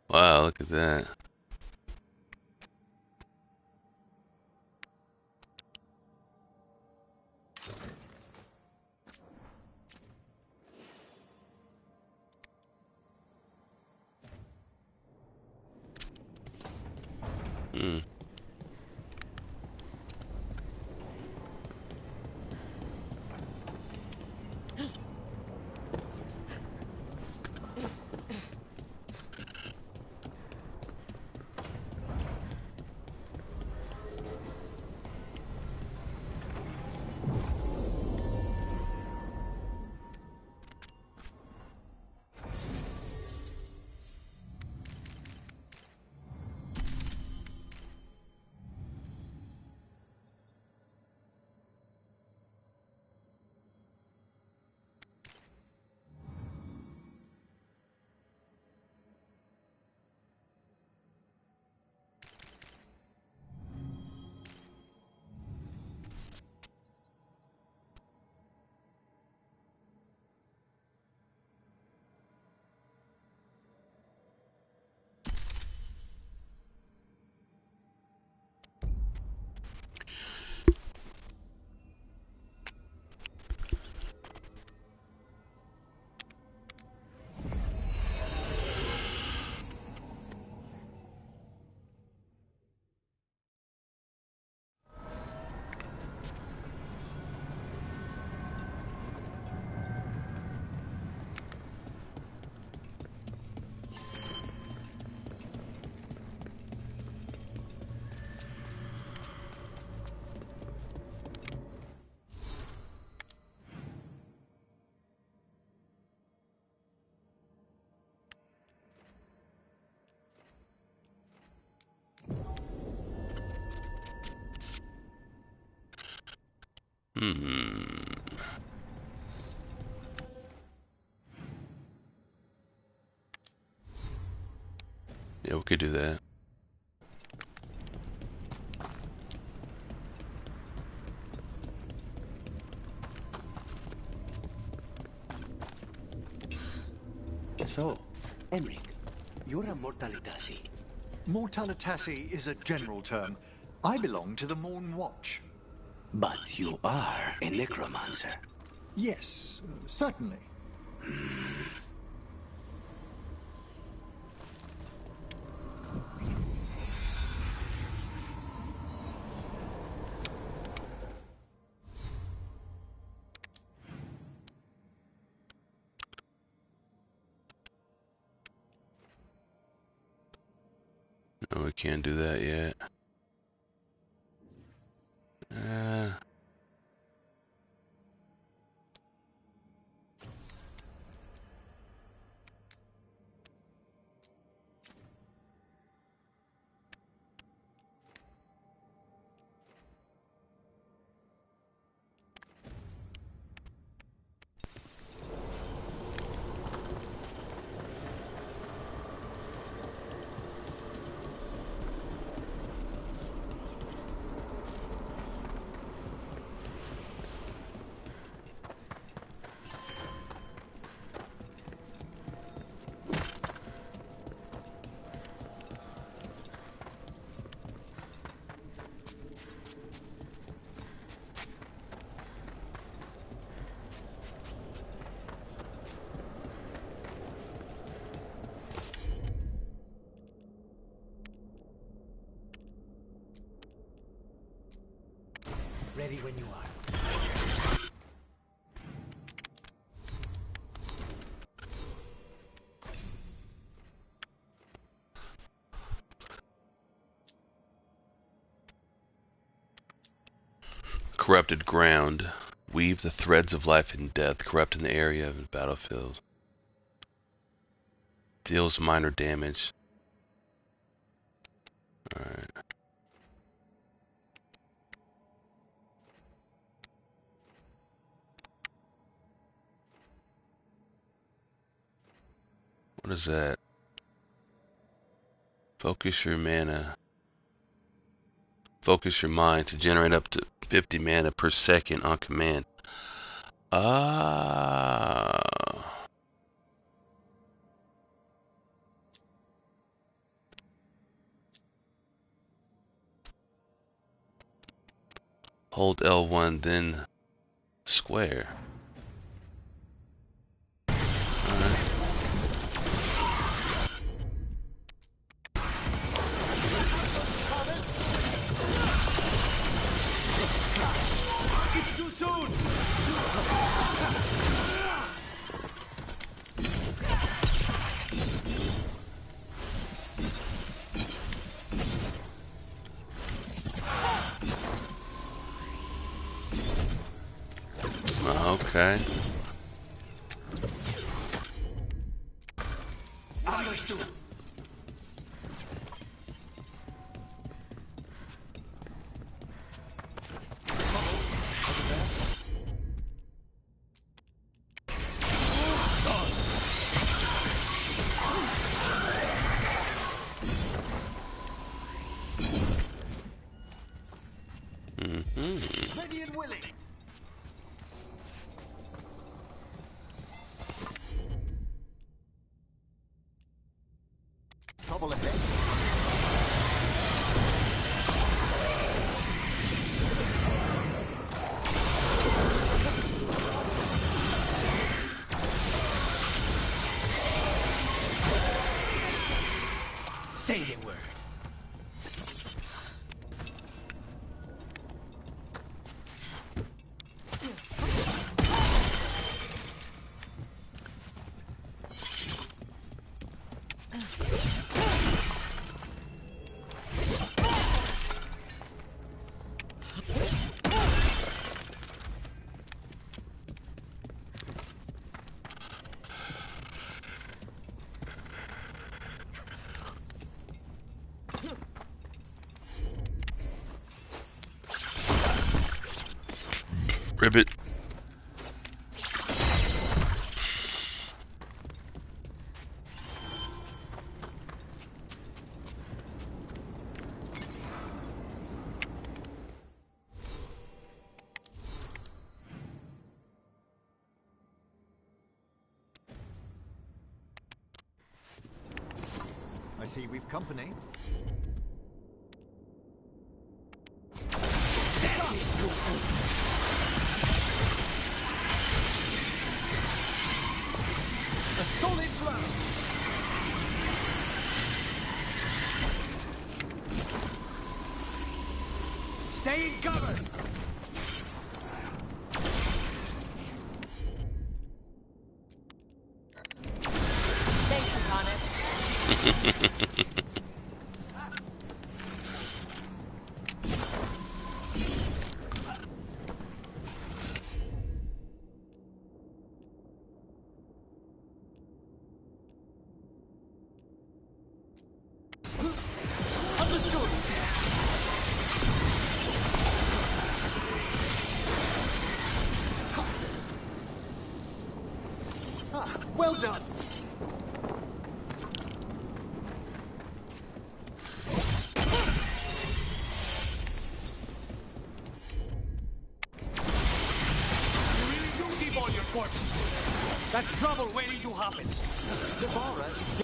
Wow, look at that. Hmm. Hmm. Yeah, we could do that. So, Emric, you're a mortal Dasi. Mortalitasi is a general term. I belong to the Morn Watch. But you are a necromancer. Yes, certainly. No, we can't do that yet. Ready when you are. Corrupted ground. Weave the threads of life and death, corrupting the area of the battlefield. Deals minor damage. Alright. What is that? Focus your mana. Focus your mind to generate up to 50 mana per second on command. Ah. Hold L1, then square. Alright. It's too soon! Okay. Understood. Ready and willing. Trouble ahead. Say the word. Ribbit. I see we've company. A solid blow. Stay in cover. Thanks, Lucanus. Well done. Keep all your corpses. That's trouble waiting to happen. Devourer is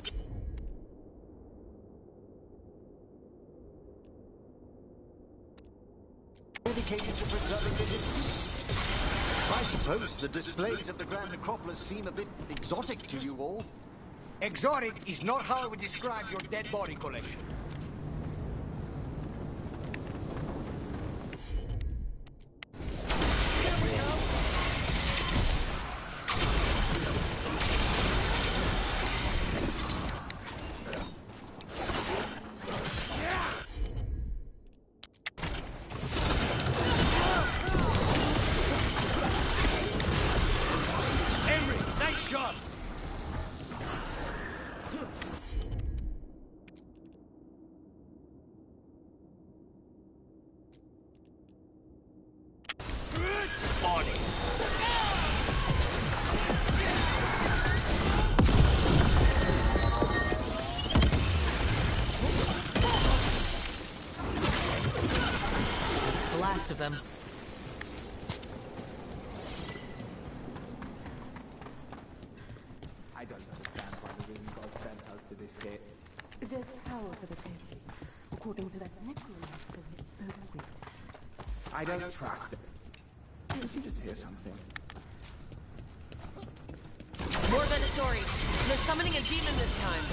dedicated to preserving the deceased. I suppose the displays at the Grand Necropolis seem a bit exotic to you all. Exotic is not how I would describe your dead body collection. Of them. I don't understand why the ring god sent us to this pit. There's power for the pit. According to that necromancer, it's so quick. I don't trust it. Didn't you just hear something? More Venatori. They're summoning a demon this time.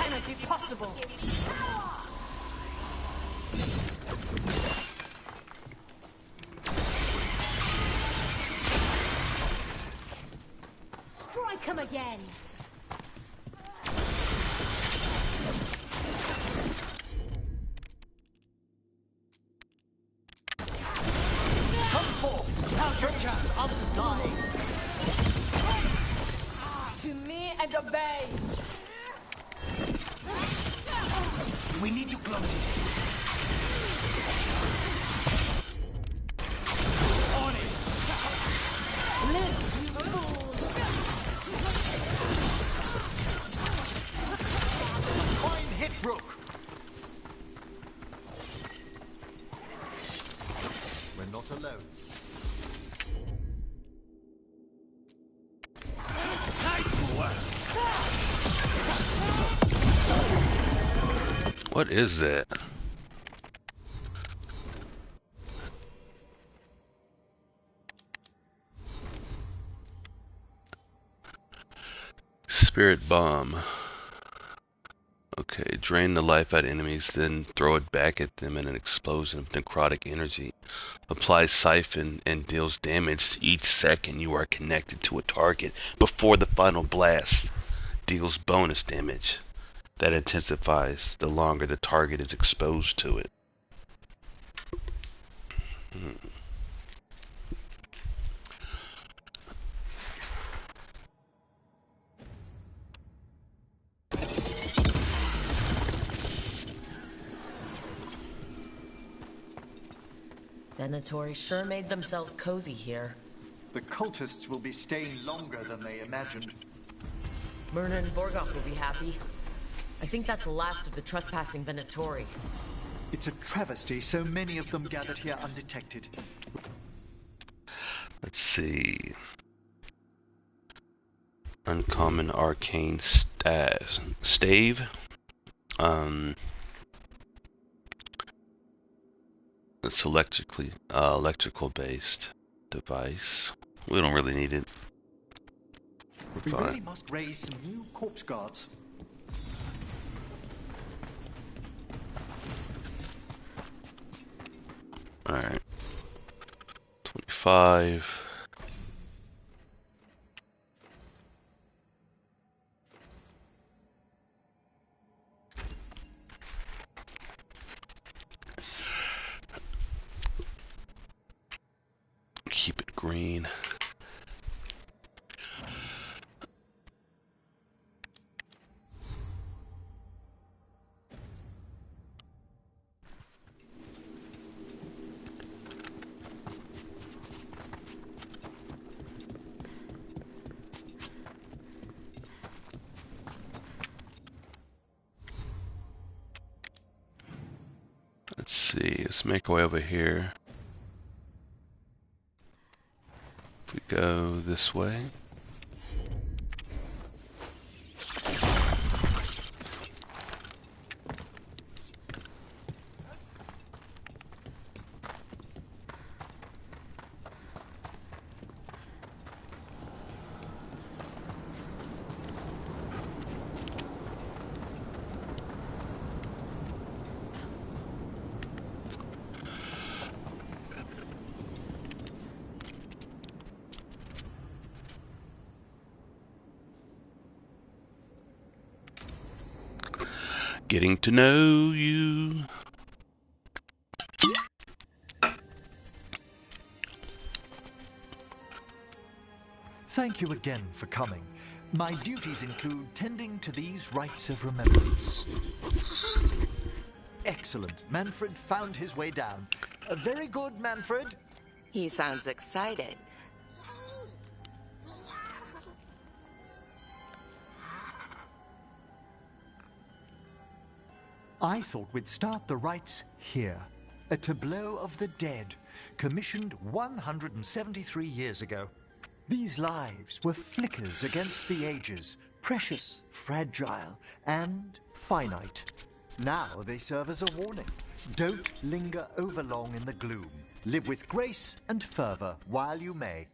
Cannot be possible. Strike him again. Come forth! Now's your chance of dying! To me and obey! We need to close it. On it! Live, you fools! Fine hit, Rook. We're not alone. Nice work! What is that? Spirit bomb. Okay, drain the life out of enemies, then throw it back at them in an explosion of necrotic energy. Applies siphon and deals damage each second you are connected to a target before the final blast. Deals bonus damage that intensifies the longer the target is exposed to it. Venatori sure made themselves cozy here. The cultists will be staying longer than they imagined. Myrna and Vorgoth will be happy. I think that's the last of the trespassing Venatori. It's a travesty so many of them gathered here undetected. Let's see. Uncommon arcane stave. It's electrical based device. We don't really need it. We really must raise some new corpse guards. Alright. 25. Keep it green. Let's see, let's make our way over here. If we go this way. Getting to know you. Thank you again for coming. My duties include tending to these rites of remembrance. Excellent. Manfred found his way down. Very good, Manfred. He sounds excited. I thought we'd start the rites here. A tableau of the dead, commissioned 173 years ago. These lives were flickers against the ages, precious, fragile, and finite. Now they serve as a warning. Don't linger overlong in the gloom. Live with grace and fervor while you may.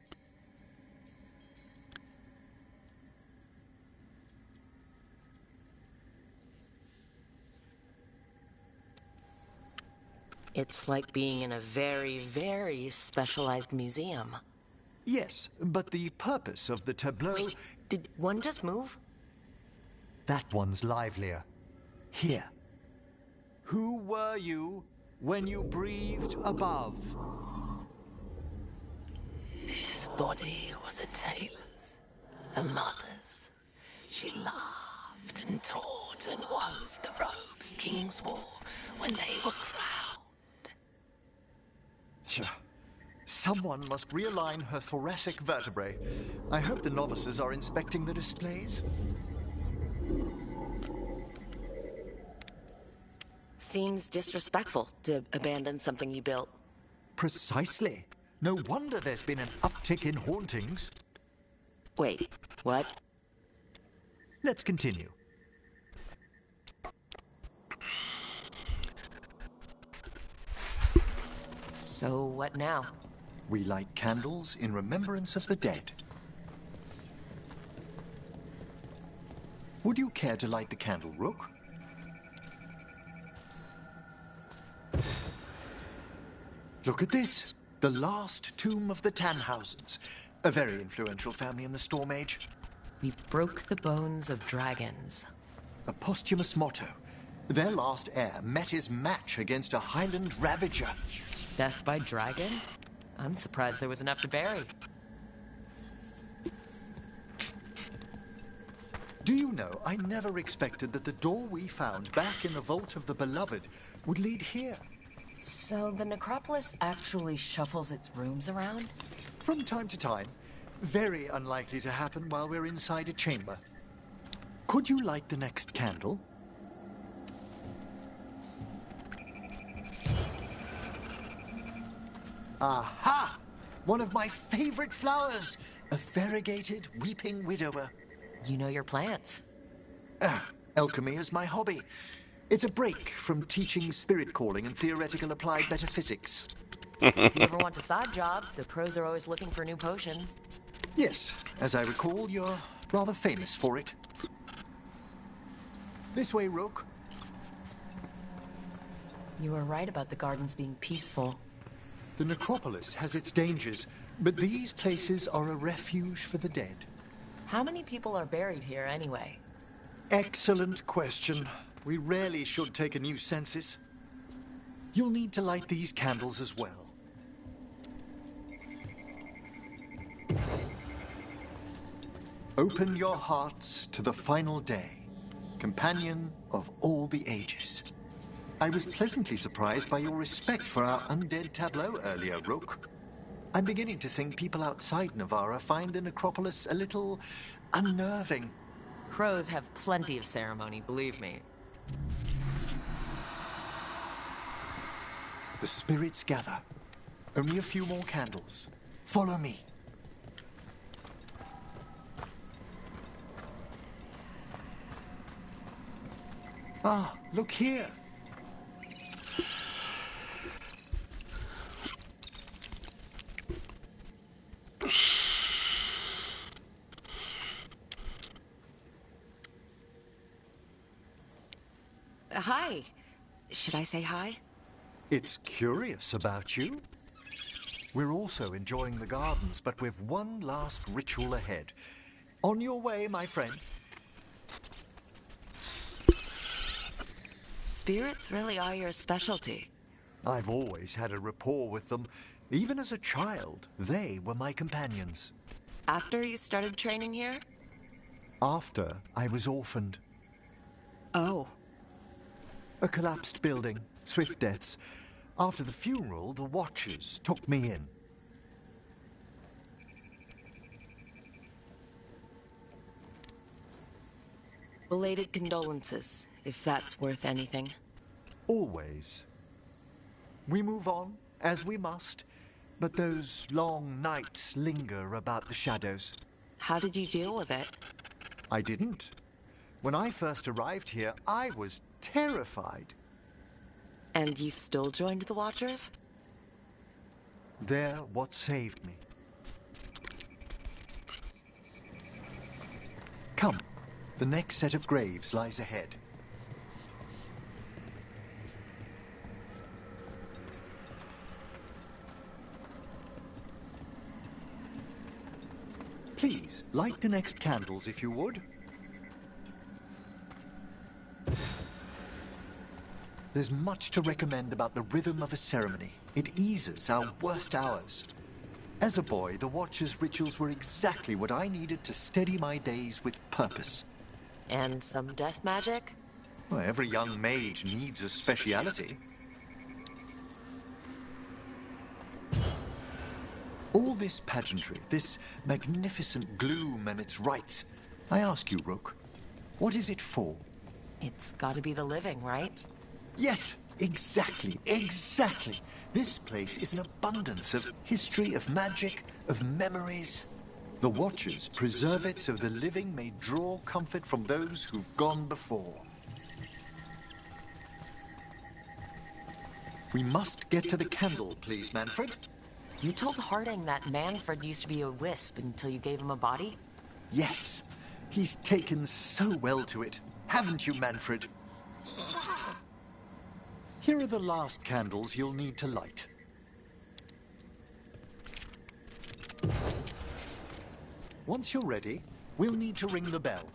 It's like being in a very, very specialized museum. Yes, but the purpose of the tableau... Wait, did one just move? That one's livelier. Here. Who were you when you breathed above? This body was a tailor's, a mother's. She laughed and taught and wove the robes kings wore when they were crowned. Someone must realign her thoracic vertebrae. I hope the novices are inspecting the displays. Seems disrespectful to abandon something you built. Precisely. No wonder there's been an uptick in hauntings. Wait, what? Let's continue. So what now? We light candles in remembrance of the dead. Would you care to light the candle, Rook? Look at this. The last tomb of the Tannhausens. A very influential family in the Storm Age. We broke the bones of dragons. A posthumous motto. Their last heir met his match against a Highland Ravager. Death by dragon? I'm surprised there was enough to bury. Do you know, I never expected that the door we found back in the Vault of the Beloved would lead here. So the necropolis actually shuffles its rooms around? From time to time. Very unlikely to happen while we're inside a chamber. Could you light the next candle? Aha! One of my favorite flowers! A variegated weeping widower. You know your plants. Alchemy is my hobby. It's a break from teaching spirit calling and theoretical applied metaphysics. If you ever want a side job, the pros are always looking for new potions. Yes, as I recall, you're rather famous for it. This way, Rook. You were right about the gardens being peaceful. The necropolis has its dangers, but these places are a refuge for the dead. How many people are buried here anyway? Excellent question. We rarely should take a new census. You'll need to light these candles as well. Open your hearts to the final day, companion of all the ages. I was pleasantly surprised by your respect for our undead tableau earlier, Rook. I'm beginning to think people outside Navarra find the necropolis a little unnerving. Crows have plenty of ceremony, believe me. The spirits gather. Only a few more candles. Follow me. Ah, look here. Hi. Should I say hi? It's curious about you. We're also enjoying the gardens, but with one last ritual ahead. On your way, my friend. Spirits really are your specialty. I've always had a rapport with them. Even as a child, they were my companions. After you started training here? After I was orphaned. Oh. A collapsed building, swift deaths. After the funeral, the Watchers took me in. Belated condolences, if that's worth anything. Always. We move on, as we must, but those long nights linger about the shadows. How did you deal with it? I didn't. When I first arrived here, I was terrified. And you still joined the Watchers? They're what saved me. Come, the next set of graves lies ahead. Please, light the next candles if you would. There's much to recommend about the rhythm of a ceremony. It eases our worst hours. As a boy, the Watcher's rituals were exactly what I needed to steady my days with purpose. And some death magic? Well, every young mage needs a speciality. All this pageantry, this magnificent gloom and its rites. I ask you, Rook, what is it for? It's gotta be the living, right? Yes, exactly, exactly. This place is an abundance of history, of magic, of memories. The Watchers preserve it so the living may draw comfort from those who've gone before. We must get to the candle, please, Manfred. You told Harding that Manfred used to be a wisp until you gave him a body? Yes, he's taken so well to it. Haven't you, Manfred? Here are the last candles you'll need to light. Once you're ready, we'll need to ring the bell.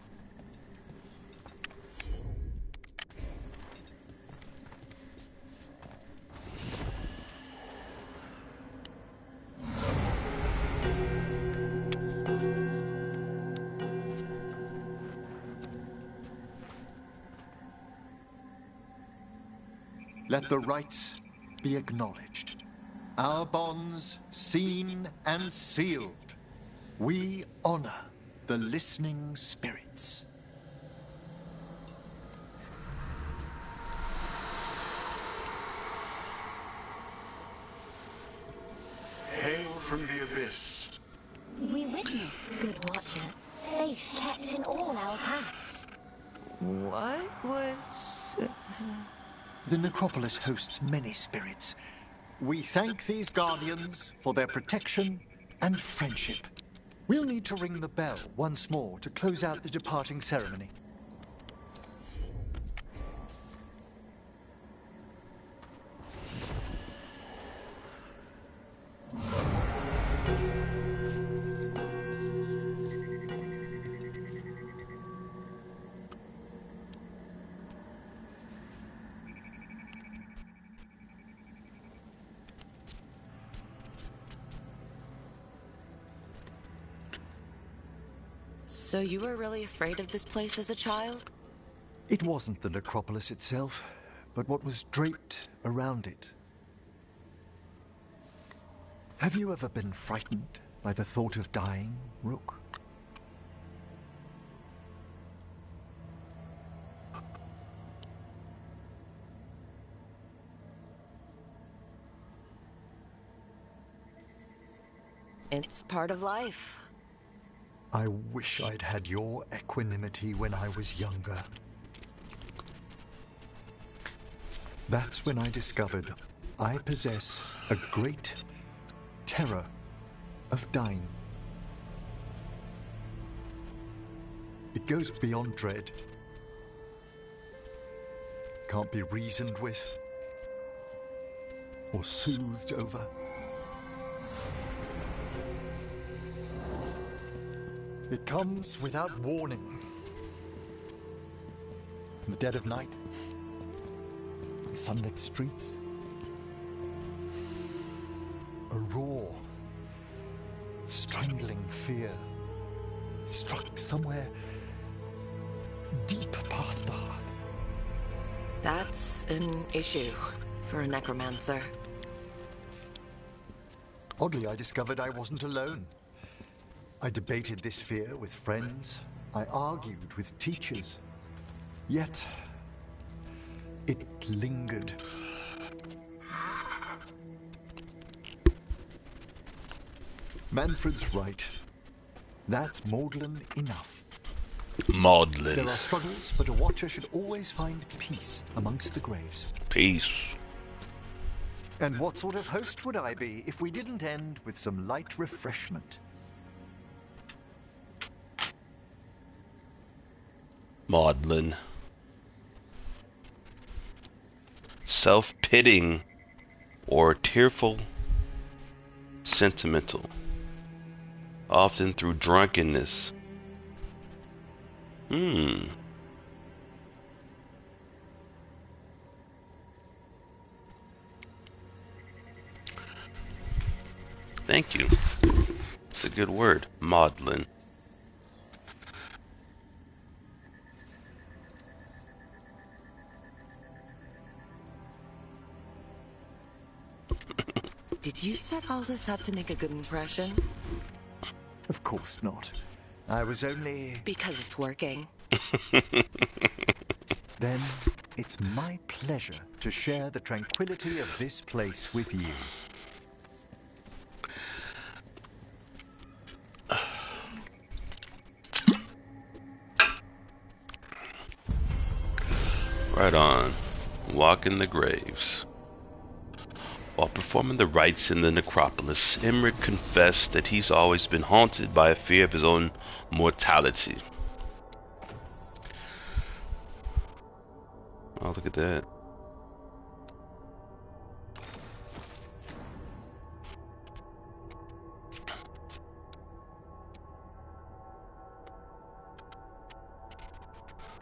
Let the rites be acknowledged. Our bonds seen and sealed. We honor the listening spirits. Hail from the abyss. We witness, good Watcher. faith kept in all our paths. What was... The necropolis hosts many spirits. We thank these guardians for their protection and friendship. We'll need to ring the bell once more to close out the departing ceremony. So you were really afraid of this place as a child? It wasn't the necropolis itself, but what was draped around it. Have you ever been frightened by the thought of dying, Rook? It's part of life. I wish I'd had your equanimity when I was younger. That's when I discovered I possess a great terror of dying. It goes beyond dread. Can't be reasoned with or soothed over. It comes without warning. In the dead of night, sunlit streets, a raw, strangling fear struck somewhere deep past the heart. That's an issue for a necromancer. Oddly, I discovered I wasn't alone. I debated this fear with friends. I argued with teachers. Yet, it lingered. Manfred's right. That's maudlin enough. Maudlin. There are struggles, but a watcher should always find peace amongst the graves. Peace. And what sort of host would I be if we didn't end with some light refreshment? Maudlin. Self-pitying or tearful, sentimental, often through drunkenness. Thank you. It's a good word, maudlin. Did you set all this up to make a good impression? Of course not. I was only... Because it's working. Then it's my pleasure to share the tranquility of this place with you. Right on. Walking the graves. While performing the rites in the necropolis, Emmerich confessed that he's always been haunted by a fear of his own mortality. Oh, look at that.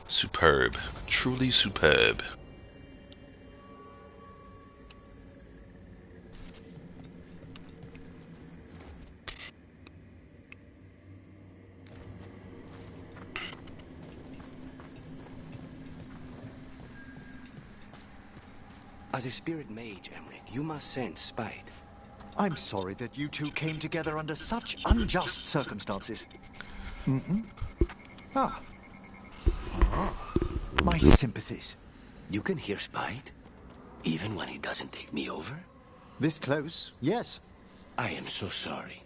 Superb. Truly superb. As a spirit mage, Emmerich, you must sense spite. I'm sorry that you two came together under such unjust circumstances. My sympathies. You can hear spite, even when he doesn't take me over? This close, yes. I am so sorry.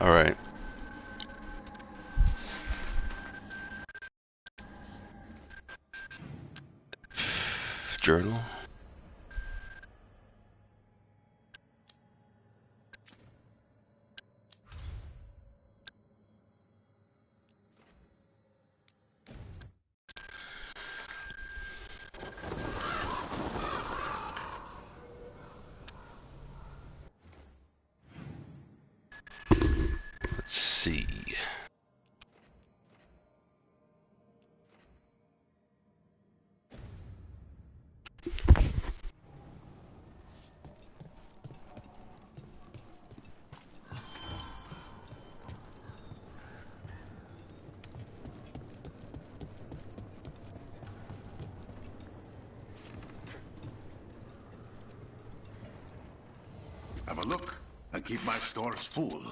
All right. Journal. Let's see. Have a look and keep my stores full.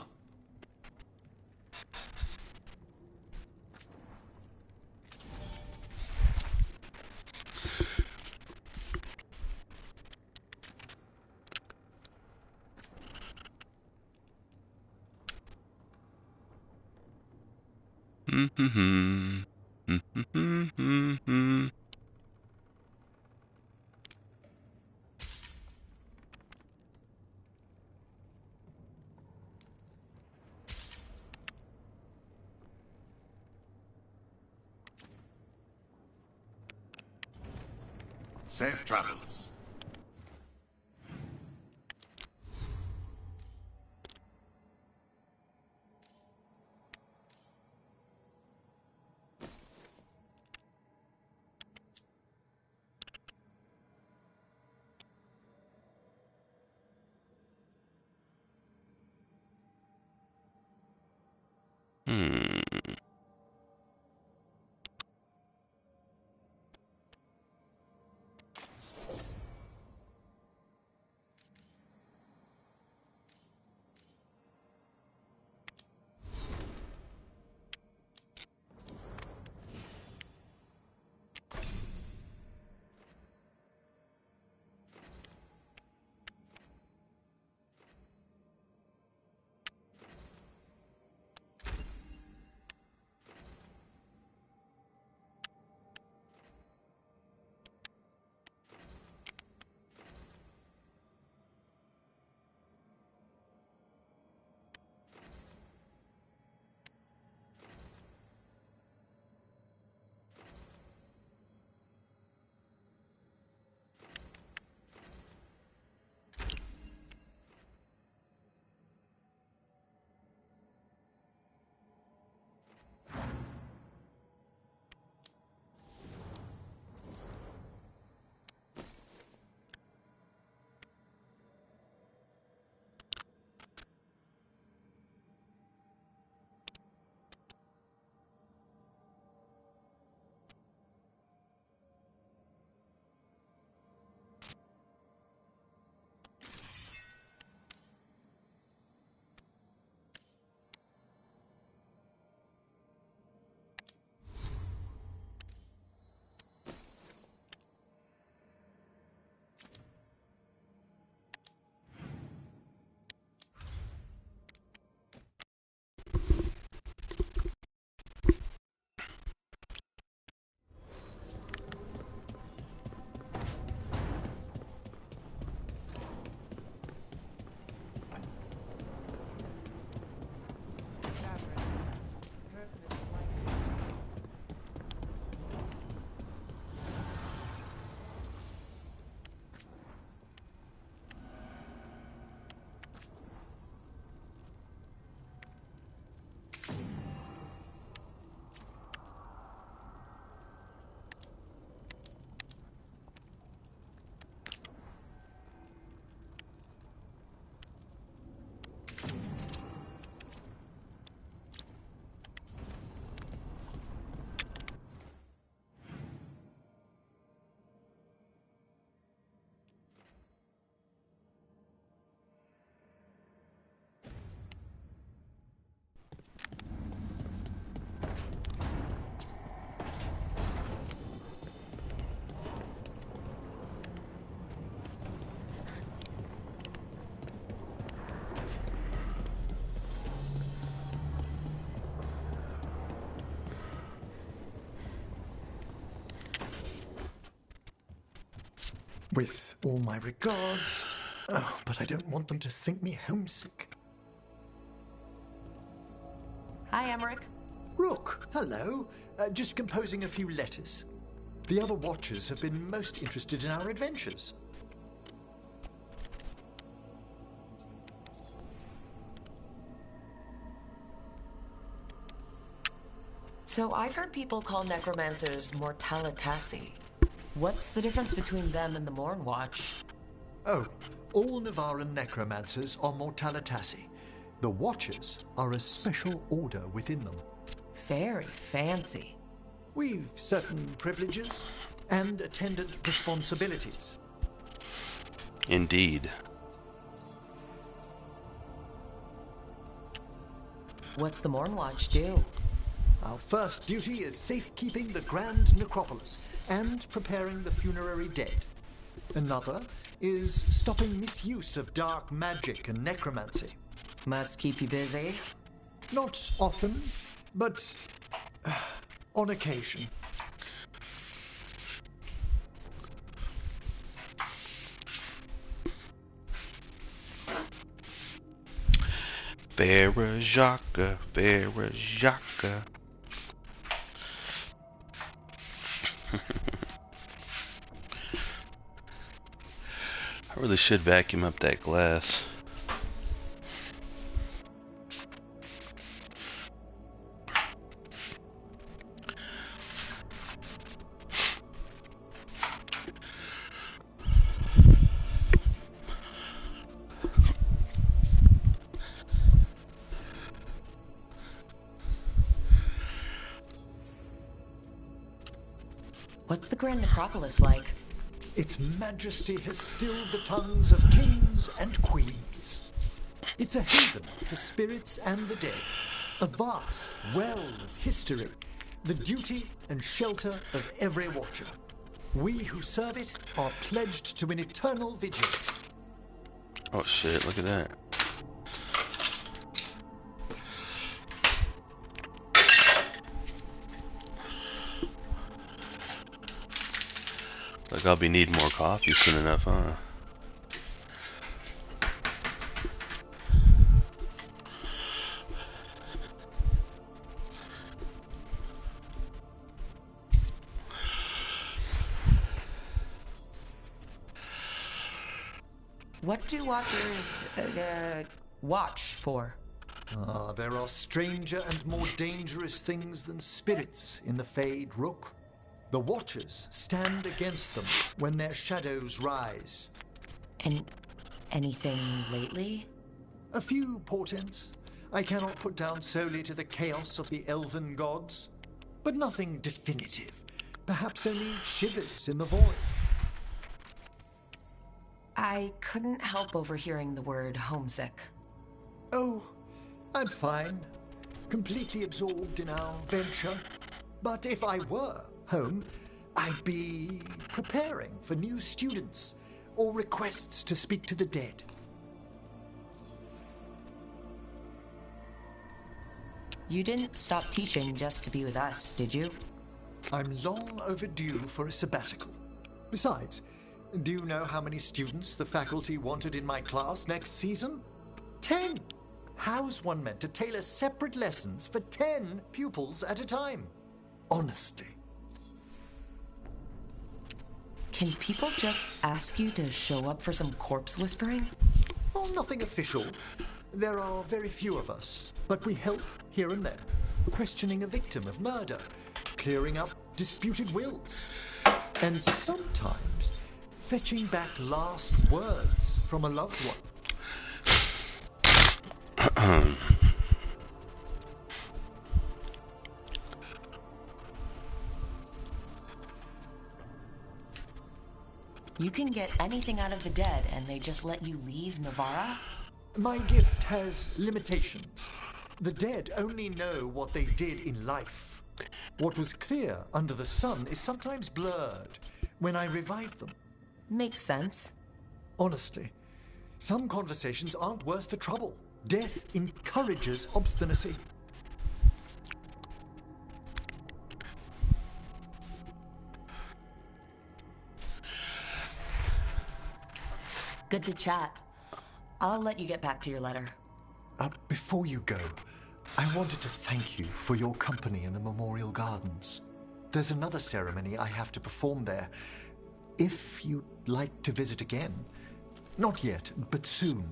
Safe travels. With all my regards. Oh, but I don't want them to think me homesick. Hi, Emmerich. Rook, hello. Just composing a few letters. The other Watchers have been most interested in our adventures. So I've heard people call necromancers mortalitasi. What's the difference between them and the Morn Watch? Oh, all Navaran necromancers are mortalitasi. The Watchers are a special order within them. Very fancy. We've certain privileges and attendant responsibilities. Indeed. What's the Morn Watch do? Our first duty is safekeeping the Grand Necropolis and preparing the funerary dead. Another is stopping misuse of dark magic and necromancy. Must keep you busy? Not often, but on occasion. Vera Jacques, Vera Jacques. I really should vacuum up that glass. What's the Grand Necropolis like? Its majesty has stilled the tongues of kings and queens. It's a haven for spirits and the dead, a vast well of history, the duty and shelter of every watcher. We who serve it are pledged to an eternal vigil. Oh shit, look at that. Like I'll be needing more coffee soon enough, huh? What do Watchers watch for? There are stranger and more dangerous things than spirits in the Fade, Rook. The Watchers stand against them when their shadows rise. And anything lately? A few portents I cannot put down solely to the chaos of the elven gods, but nothing definitive. Perhaps only shivers in the void. I couldn't help overhearing the word homesick. Oh, I'm fine. Completely absorbed in our venture. But if I were home, I'd be preparing for new students or requests to speak to the dead. You didn't stop teaching just to be with us, did you? I'm long overdue for a sabbatical. Besides, do you know how many students the faculty wanted in my class next season? 10! How's one meant to tailor separate lessons for 10 pupils at a time? Honestly. Can people just ask you to show up for some corpse whispering? Oh, nothing official. There are very few of us, but we help here and there. Questioning a victim of murder, clearing up disputed wills, and sometimes fetching back last words from a loved one. You can get anything out of the dead and they just let you leave Navara? My gift has limitations. The dead only know what they did in life. What was clear under the sun is sometimes blurred when I revive them. Makes sense. Honestly, some conversations aren't worth the trouble. Death encourages obstinacy. Good to chat. I'll let you get back to your letter. Before you go, I wanted to thank you for your company in the Memorial Gardens. There's another ceremony I have to perform there. If you'd like to visit again. Not yet, but soon.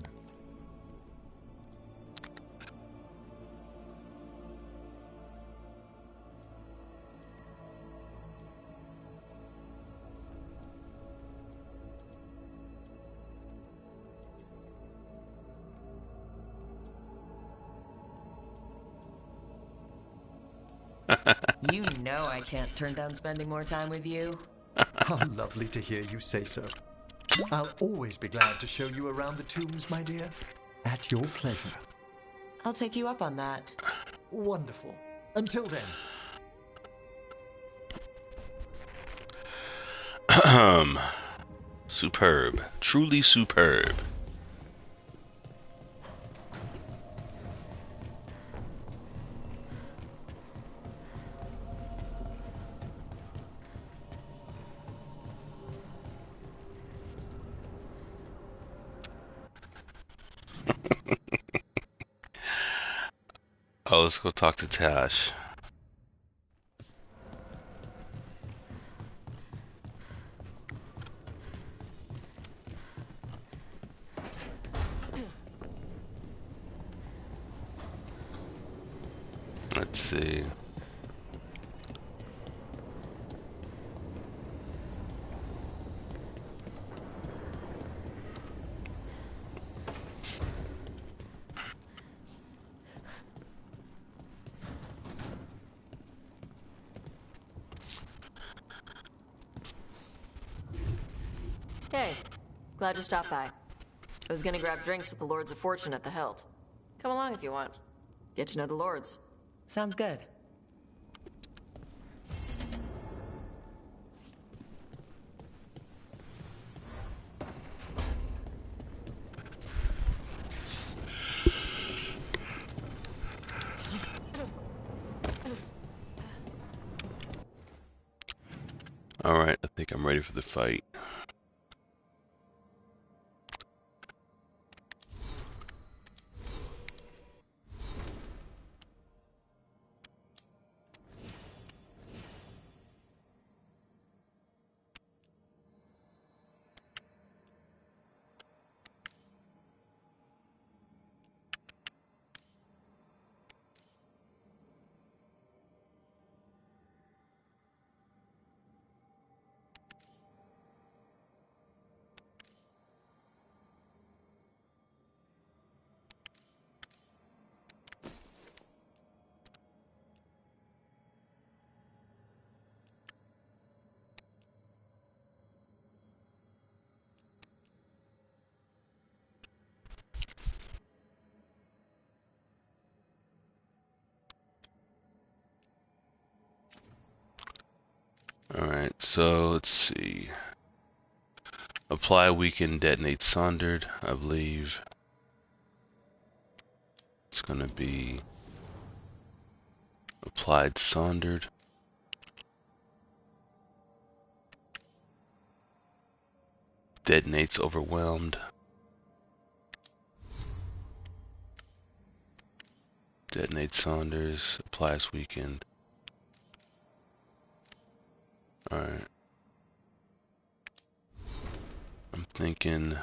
You know I can't turn down spending more time with you. How lovely to hear you say so. I'll always be glad to show you around the tombs, my dear. At your pleasure. I'll take you up on that. Wonderful. Until then. Superb. Truly superb. Oh, let's go talk to Tash. Let's see. Hey, glad you stopped by. I was gonna grab drinks with the Lords of Fortune at the Hilt. Come along if you want. Get to know the Lords. Sounds good. Alright, I think I'm ready for the fight. Alright, so let's see. Apply weaken, detonate Sondered, I believe. It's gonna be applied Sondered. Detonates Overwhelmed. Detonate Saunders, applies weakened. Alright. I'm thinking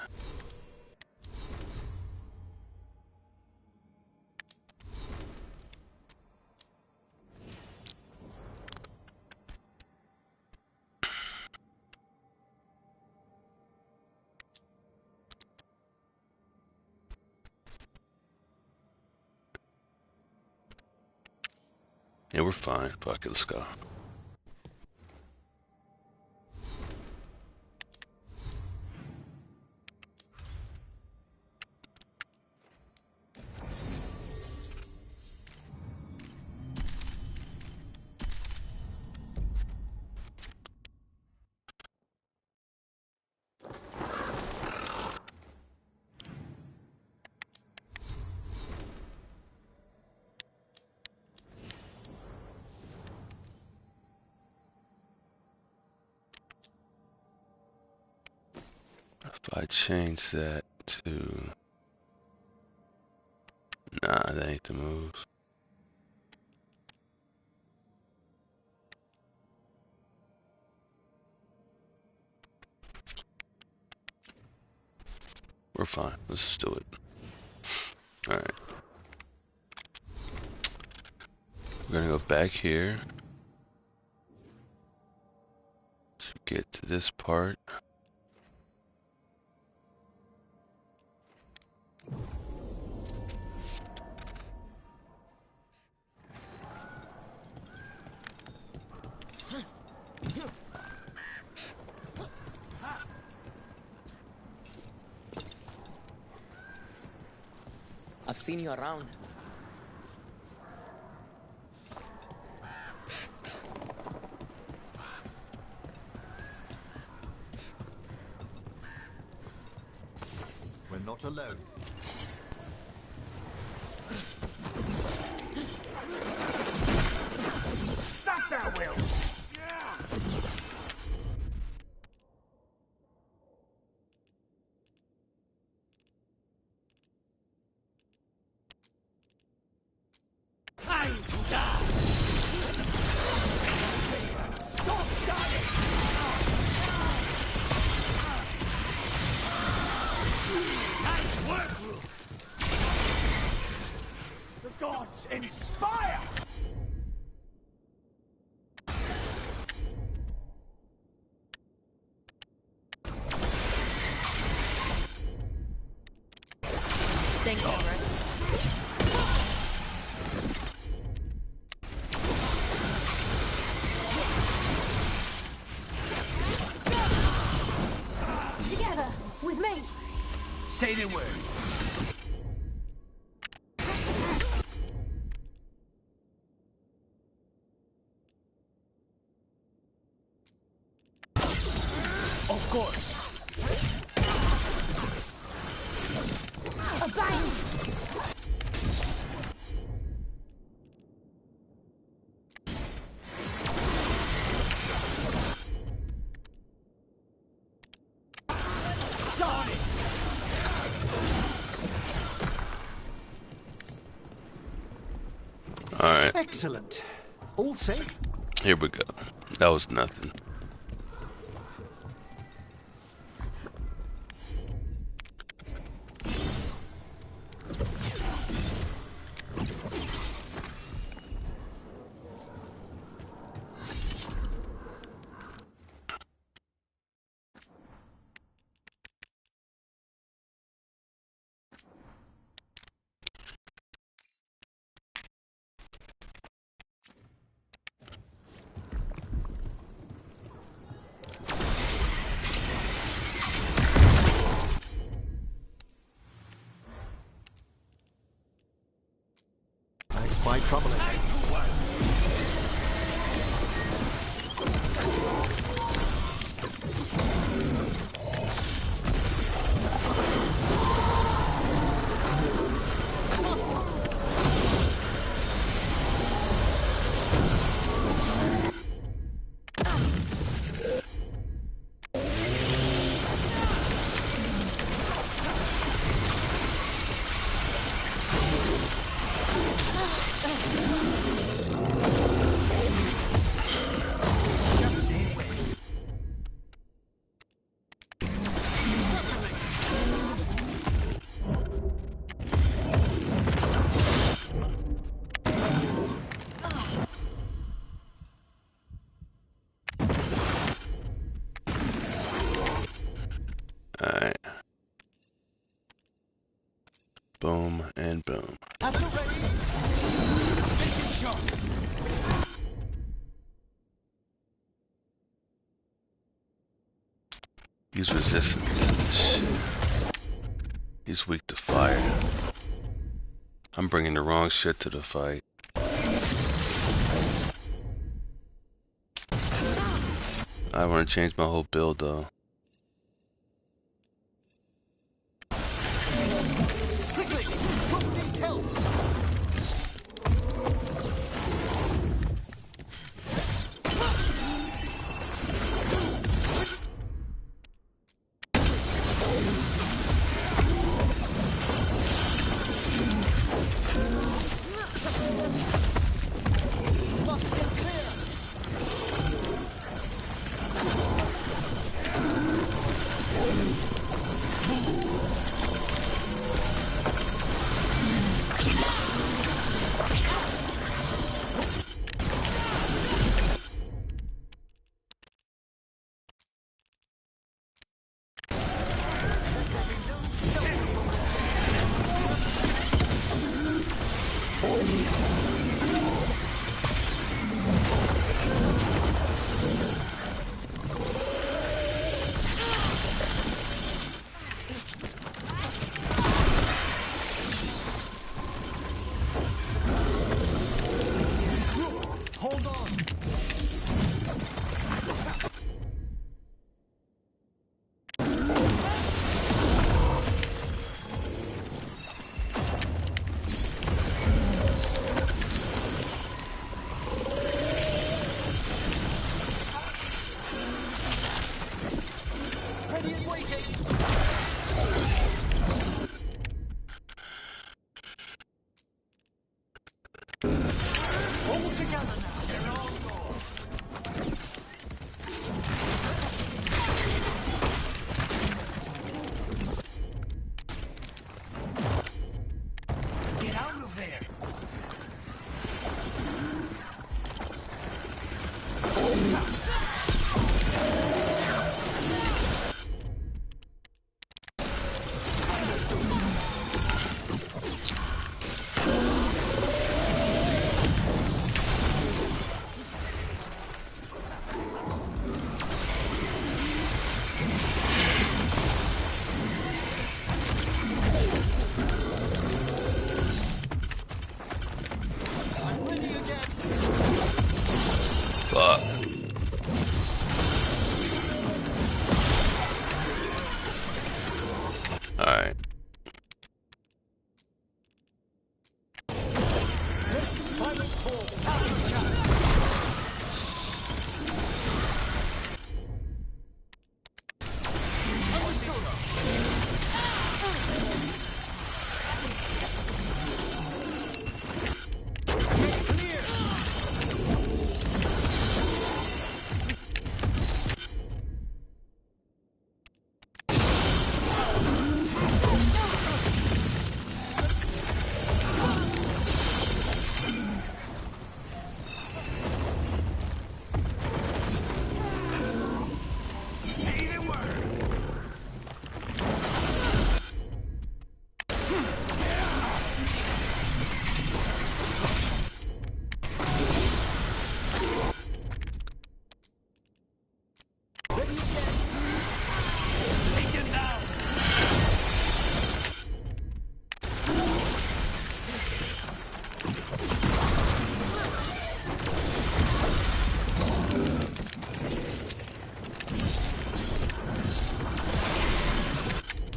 yeah, we're fine. Fuck it, let's go. If I change that to... Nah, that ain't the moves. We're fine. Let's just do it. Alright. We're gonna go back here to get to this part. I've seen you around. We're not alone. Suck that, Will! Time to die! Stop dying! Nice work, Rook! The gods inspire! Thanks, Everett. Together, with me. Say the word. Of course. A bang! Got it! Alright. Excellent. All safe? Here we go. That was nothing. I spy trouble ahead. Alright. Boom and boom. At the ready. Taking shot. He's resistant to this shit. He's weak to fire. I'm bringing the wrong shit to the fight. I want to change my whole build though. Quickly! Rook needs help!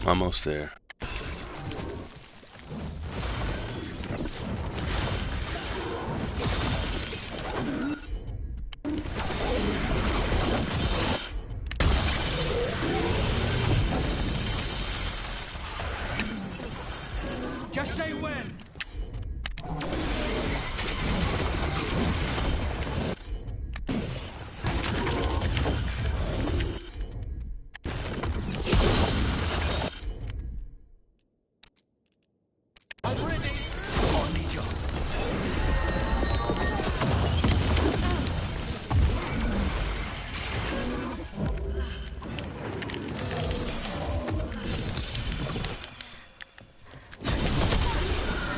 Almost there. Just say when.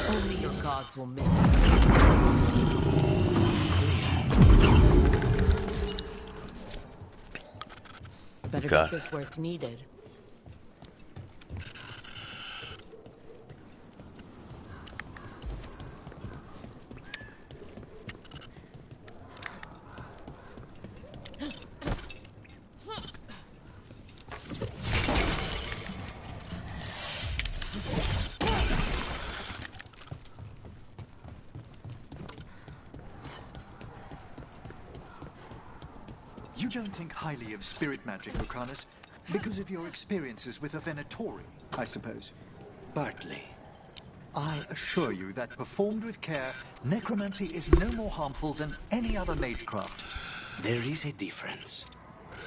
Only your gods will miss you. Better God. get this where it's needed. You don't think highly of spirit magic, Lucanus, because of your experiences with a Venatori, I suppose? Partly. I assure you that performed with care, necromancy is no more harmful than any other magecraft. There is a difference.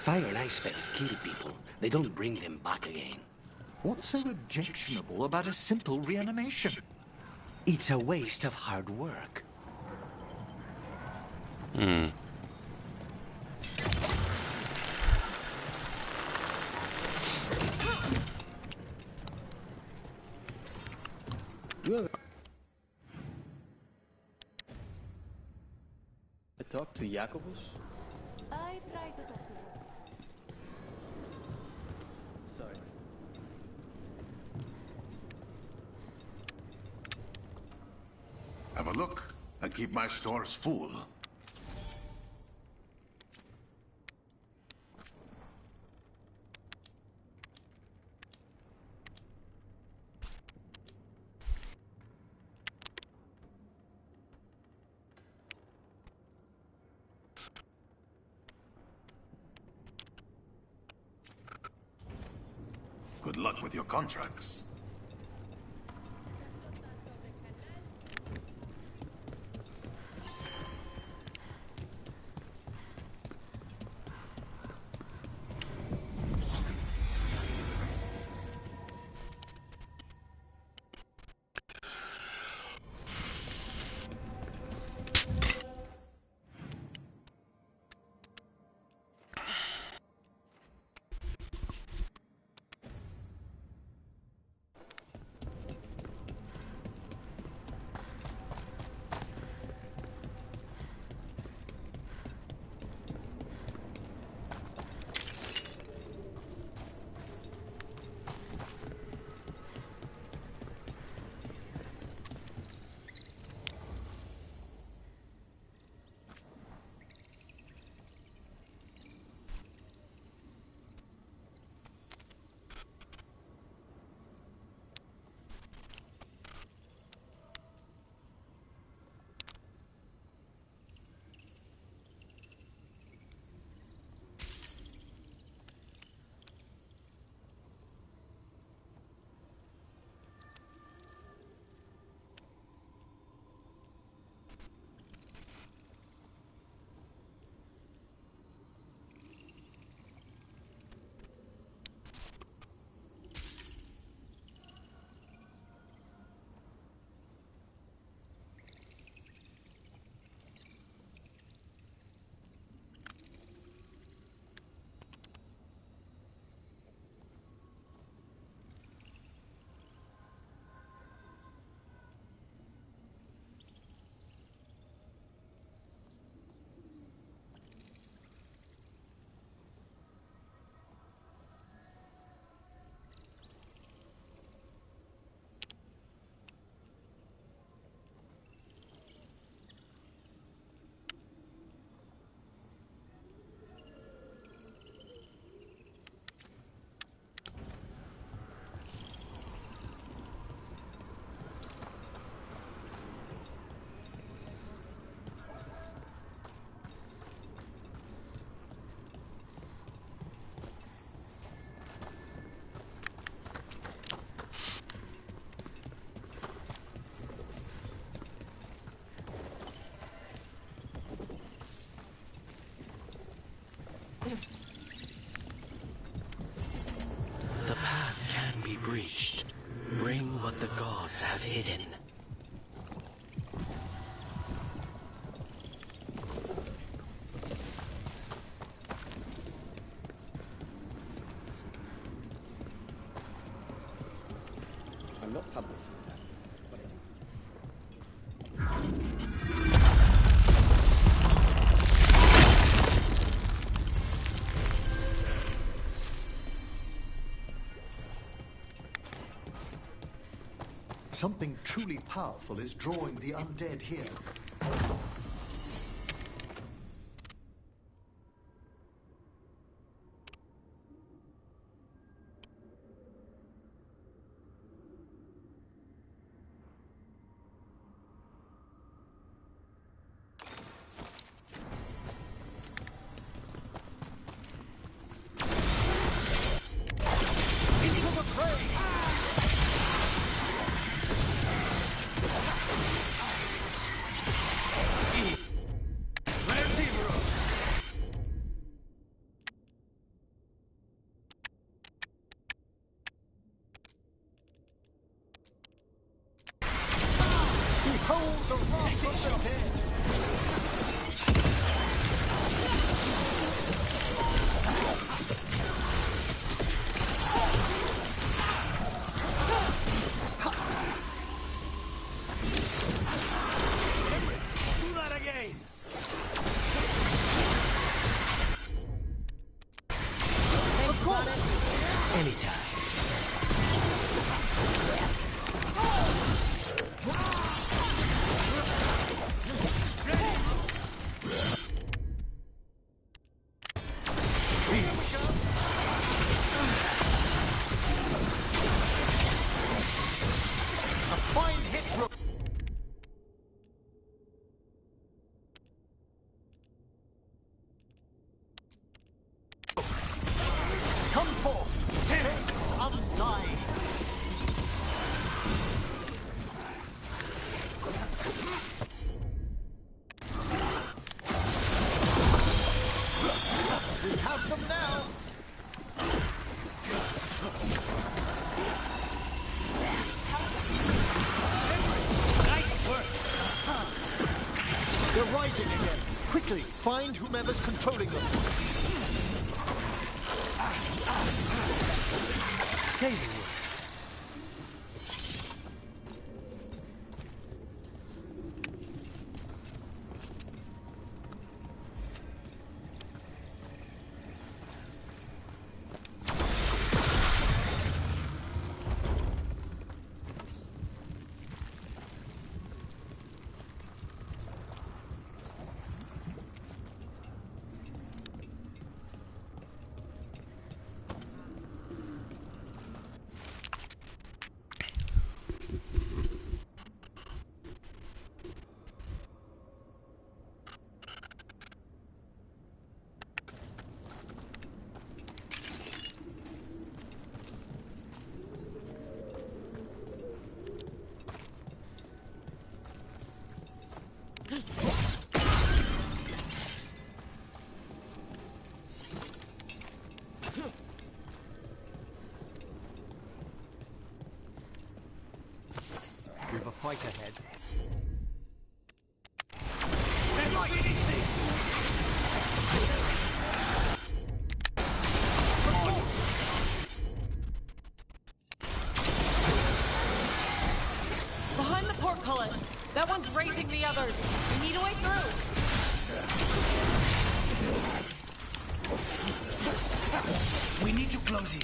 Fire and ice spells kill people. They don't bring them back again. What's so objectionable about a simple reanimation? It's a waste of hard work. Hmm. You ever talk to Jacobus? I tried to talk to him. Sorry. Have a look and keep my stores full. Good luck with your contracts. The path can be breached. Bring what the gods have hidden. I'm not public. Something truly powerful is drawing the undead here. Behold the wrath of the dead! Do that again! Thanks, Goddess. Anytime. Come forth! Fists undying! We have them now! Nice work! They're rising again. Quickly, find whomever's controlling them. Say the word. We've a fight ahead. Let's finish this! Behind the portcullis! That one's raising the others! We need a way through! We need to close in.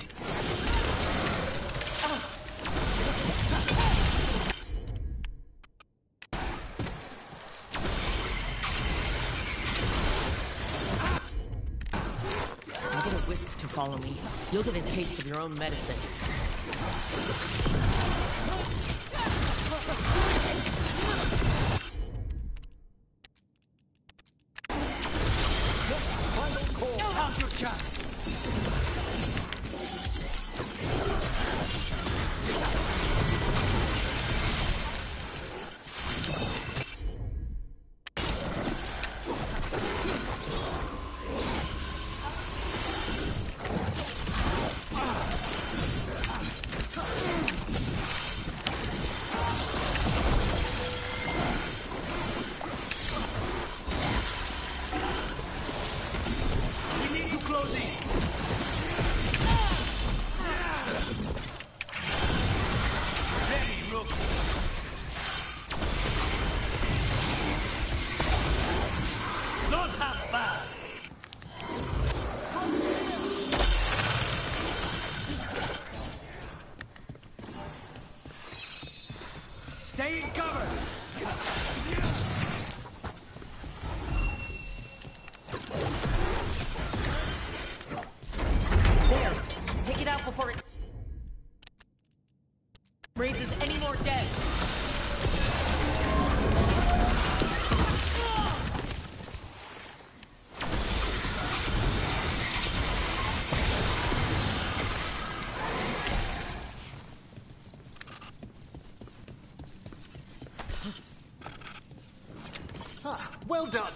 I'll get a whisk to follow me. You'll get a taste of your own medicine. Final call. Now's your chance. We need to close in. Ready, Rook. Not half bad. Stay in cover. There! Take it out before it raises any more dead! Ah, well done.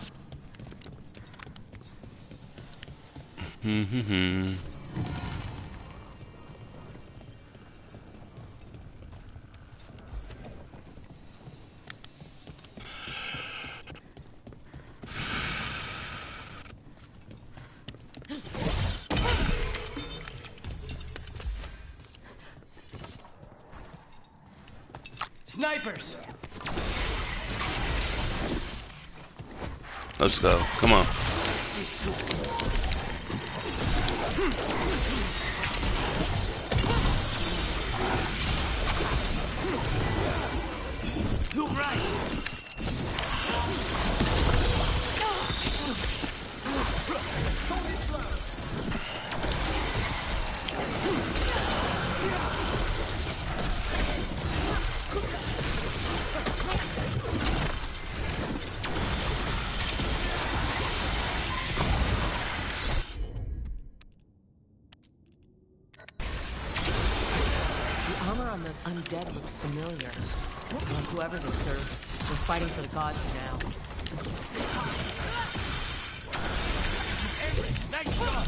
Snipers! Let's go. Come on. Look right! Those undead look familiar. Well, whoever they serve, they're fighting for the gods now. Nice shot!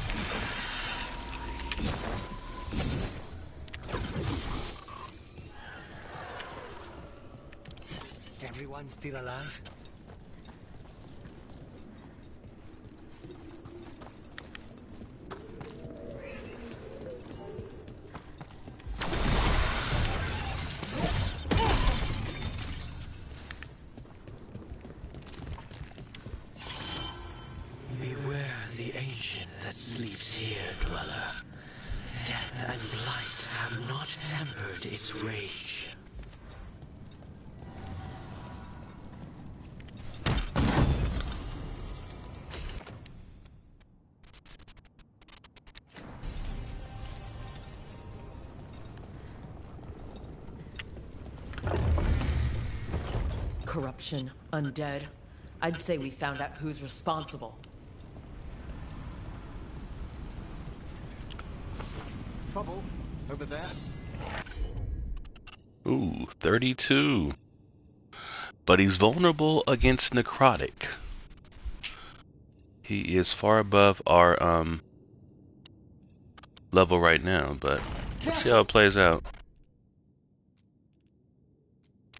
Everyone still alive? Sleeps here, dweller. Death and blight have not tempered its rage. Corruption, undead. I'd say we found out who's responsible. Trouble over there. Ooh, 32. But he's vulnerable against necrotic. He is far above our level right now, but let's see how it plays out.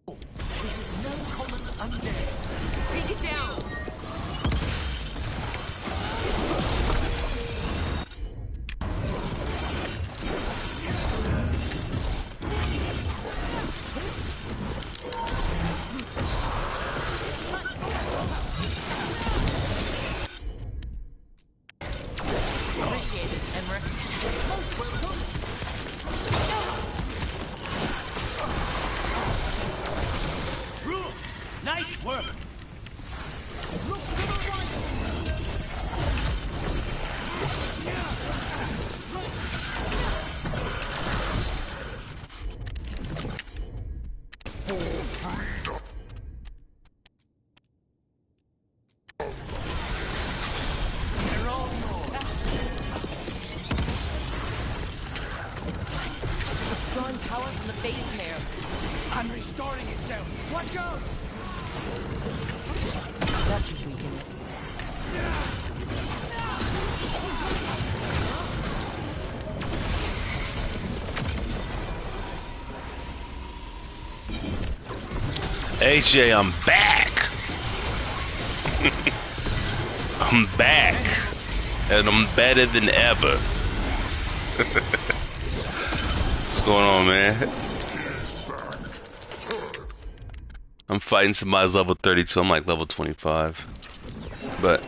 This is no common undead. Take it down! Nice work! It's drawing power from the phase tear. I'm restoring itself! Watch out! That should weaken it. AJ, I'm back! I'm back! And I'm better than ever. What's going on, man? I'm fighting somebody's level 32. I'm like level 25. But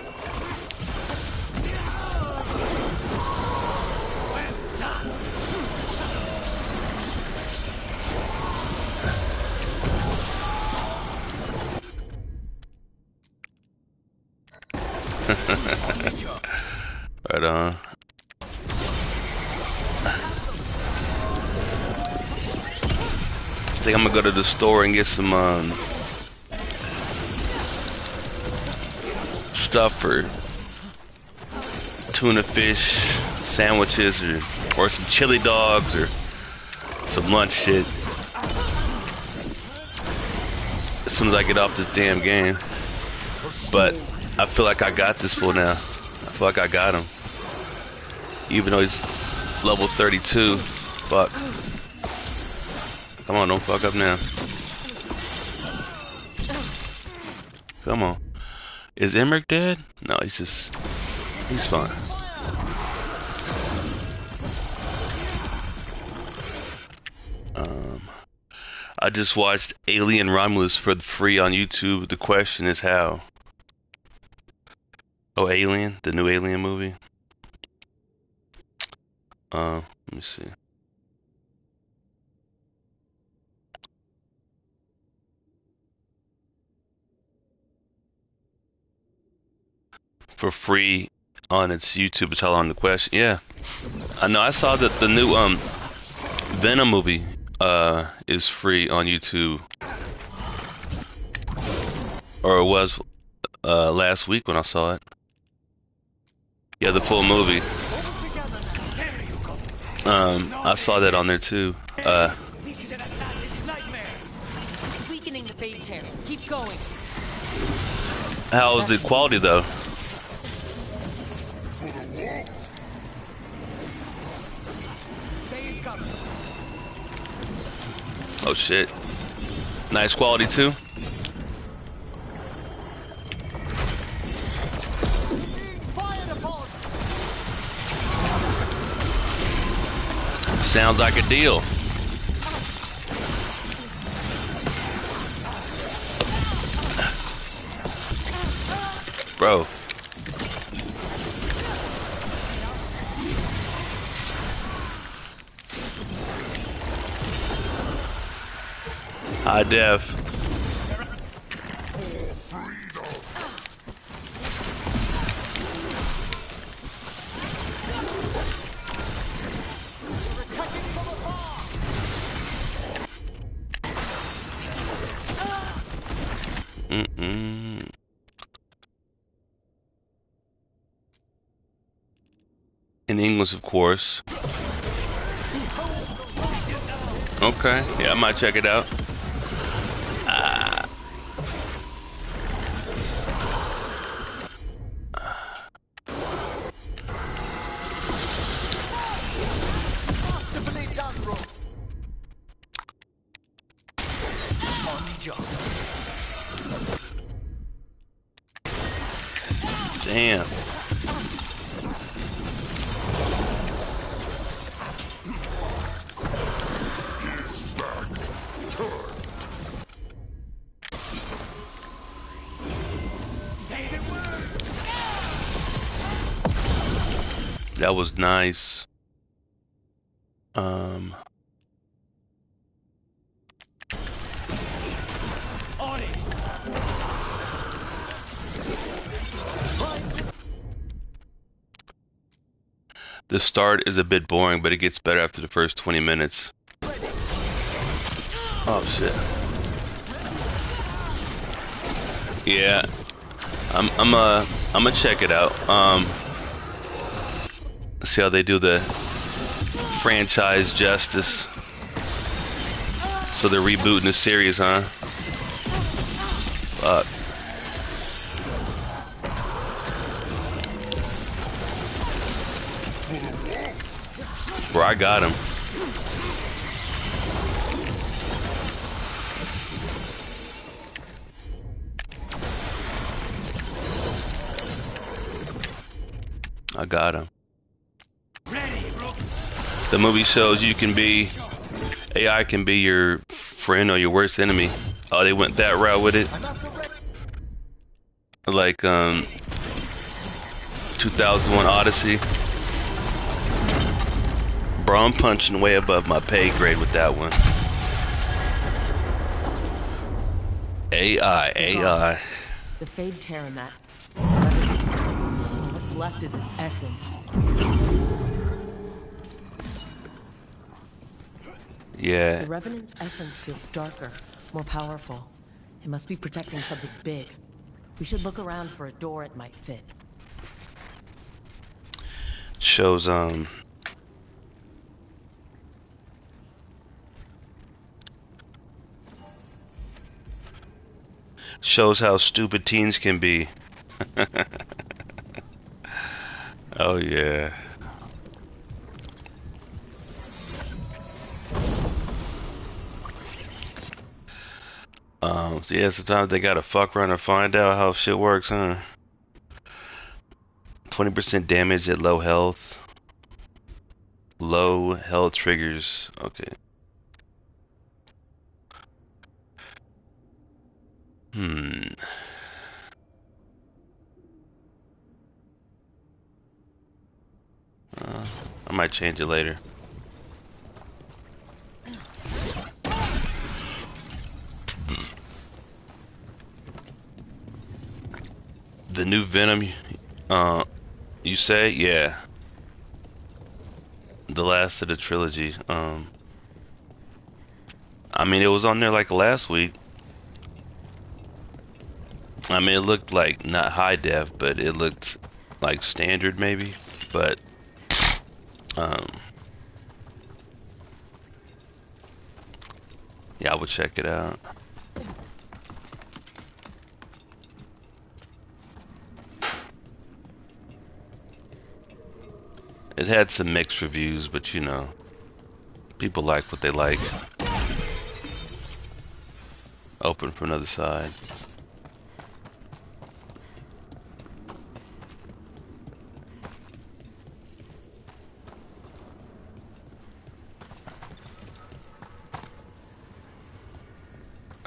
right on. I think I'm gonna go to the store and get some stuff for tuna fish sandwiches or some chili dogs or some lunch shit as soon as I get off this damn game. But I feel like I got this fool now. I feel like I got him. Even though he's level 32. Fuck. Come on, don't fuck up now. Come on. Is Emmerich dead? No, he's fine. I just watched Alien Romulus for free on YouTube. The question is how? Oh, Alien, the new Alien movie. Let me see. For free on its YouTube is how long the question. Yeah, I know. I saw that the new Venom movie is free on YouTube, or it was last week when I saw it. Yeah, the full movie. I saw that on there too. This is an assassin's nightmare. It's weakening the fade tear. Keep going. How is the quality though? Oh shit. Nice quality too. Sounds like a deal. Bro. High def. In English, of course. Okay, yeah, I might check it out. Damn. That was nice. The start is a bit boring, but it gets better after the first 20 minutes. Oh shit. Yeah. I'm gonna check it out. See how they do the franchise justice. So they're rebooting the series, huh? Fuck. Bro, I got him. I got him. The movie shows you can be, AI can be your friend or your worst enemy. Oh, they went that route with it. Like 2001 Odyssey. Bro, I'm punching way above my pay grade with that one. AI. The fade tear in that. What's left is its essence. Yeah. The Revenant's essence feels darker, more powerful. It must be protecting something big. We should look around for a door it might fit. Shows shows how stupid teens can be. Oh yeah. So yeah, sometimes they gotta fuck around and find out how shit works, huh? 20% damage at low health. Low health triggers. Okay. Hmm. I might change it later. The new Venom, you say? Yeah. The last of the trilogy. I mean, it was on there like last week. I mean, it looked like not high def, but it looked like standard maybe. But, yeah, I would check it out. It had some mixed reviews, but you know, people like what they like. Open from another side.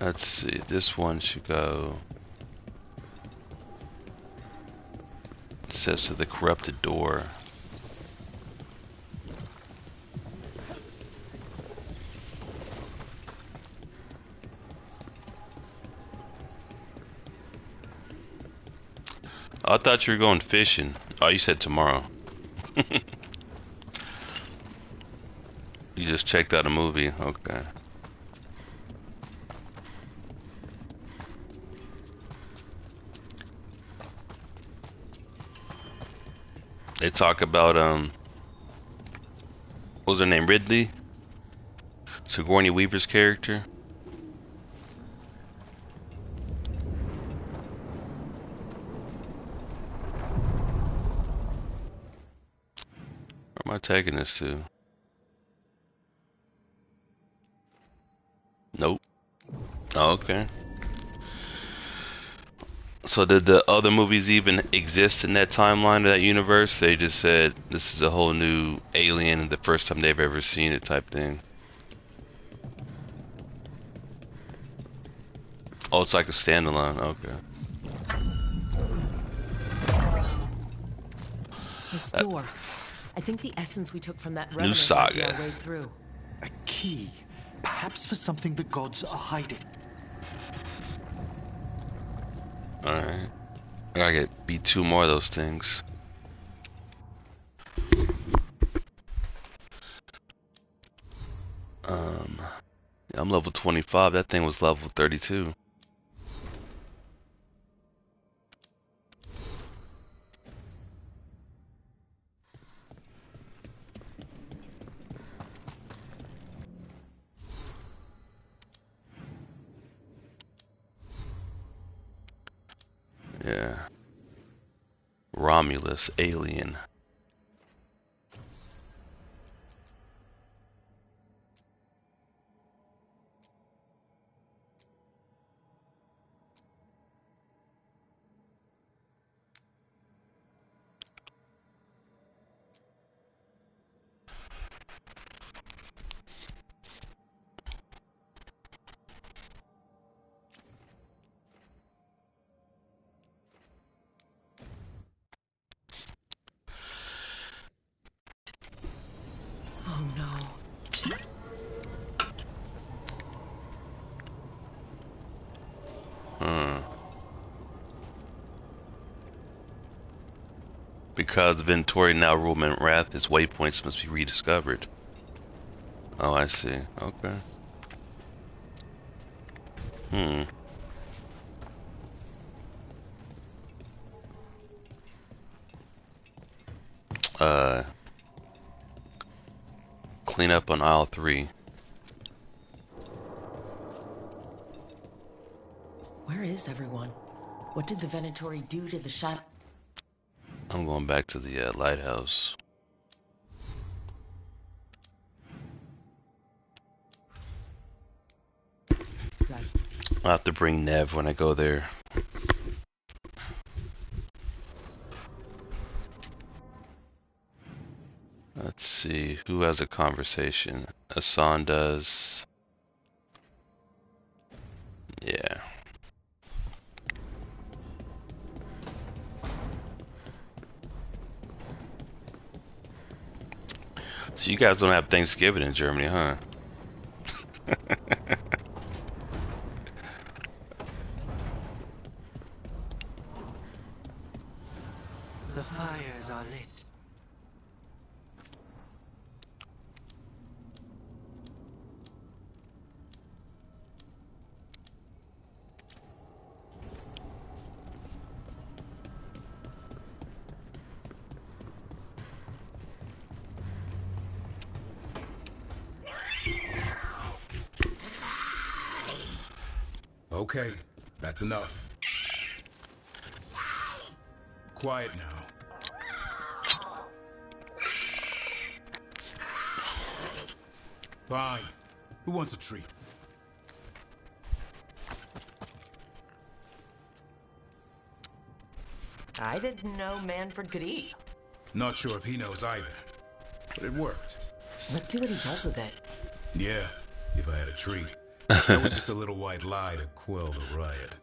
Let's see, this one should go. It says to the corrupted door. I thought you were going fishing. Oh, you said tomorrow. You just checked out a movie. Okay. They talk about what was her name? Ridley? Sigourney Weaver's character. Where am I taking this to? Nope. Oh, okay. So did the other movies even exist in that timeline of that universe? They just said this is a whole new alien, the first time they've ever seen it type thing. Oh, it's like a standalone. Okay. This door. I think the essence we took from that New revenant might be our saga. way through. A key, perhaps for something the gods are hiding. Alright. I gotta beat 2 more of those things. I'm level 25. That thing was level 32. Yeah. Romulus, alien. Oh no. Because Ventori now rule Mount Wrath, his waypoints must be rediscovered. Oh, I see. Okay. Clean up on aisle 3. Where is everyone? What did the Venatori do to the shadow? I'm going back to the lighthouse. I'll have to bring Nev when I go there. Let's see, who has a conversation? Asan does. Yeah. So you guys don't have Thanksgiving in Germany, huh? The fires are lit. Okay, that's enough. Quiet now. Fine. Who wants a treat? I didn't know Manfred could eat. Not sure if he knows either, but it worked. Let's see what he does with it. Yeah, if I had a treat. That was just a little white lie to quell the riot.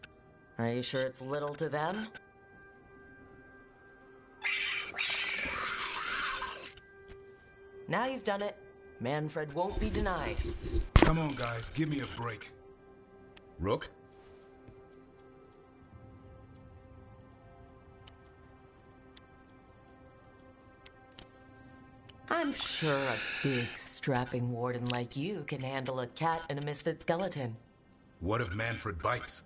Are you sure it's little to them? Now you've done it. Manfred won't be denied. Come on, guys, give me a break. Rook? I'm sure a big, strapping warden like you can handle a cat and a misfit skeleton. What if Manfred bites?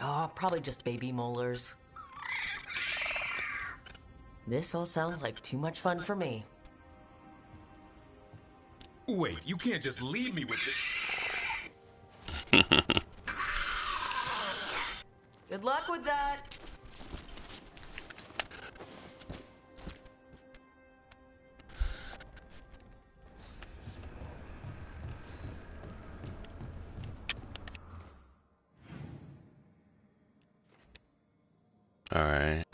Oh, probably just baby molars. This all sounds like too much fun for me. Wait, you can't just leave me with it. Good luck with that. All right.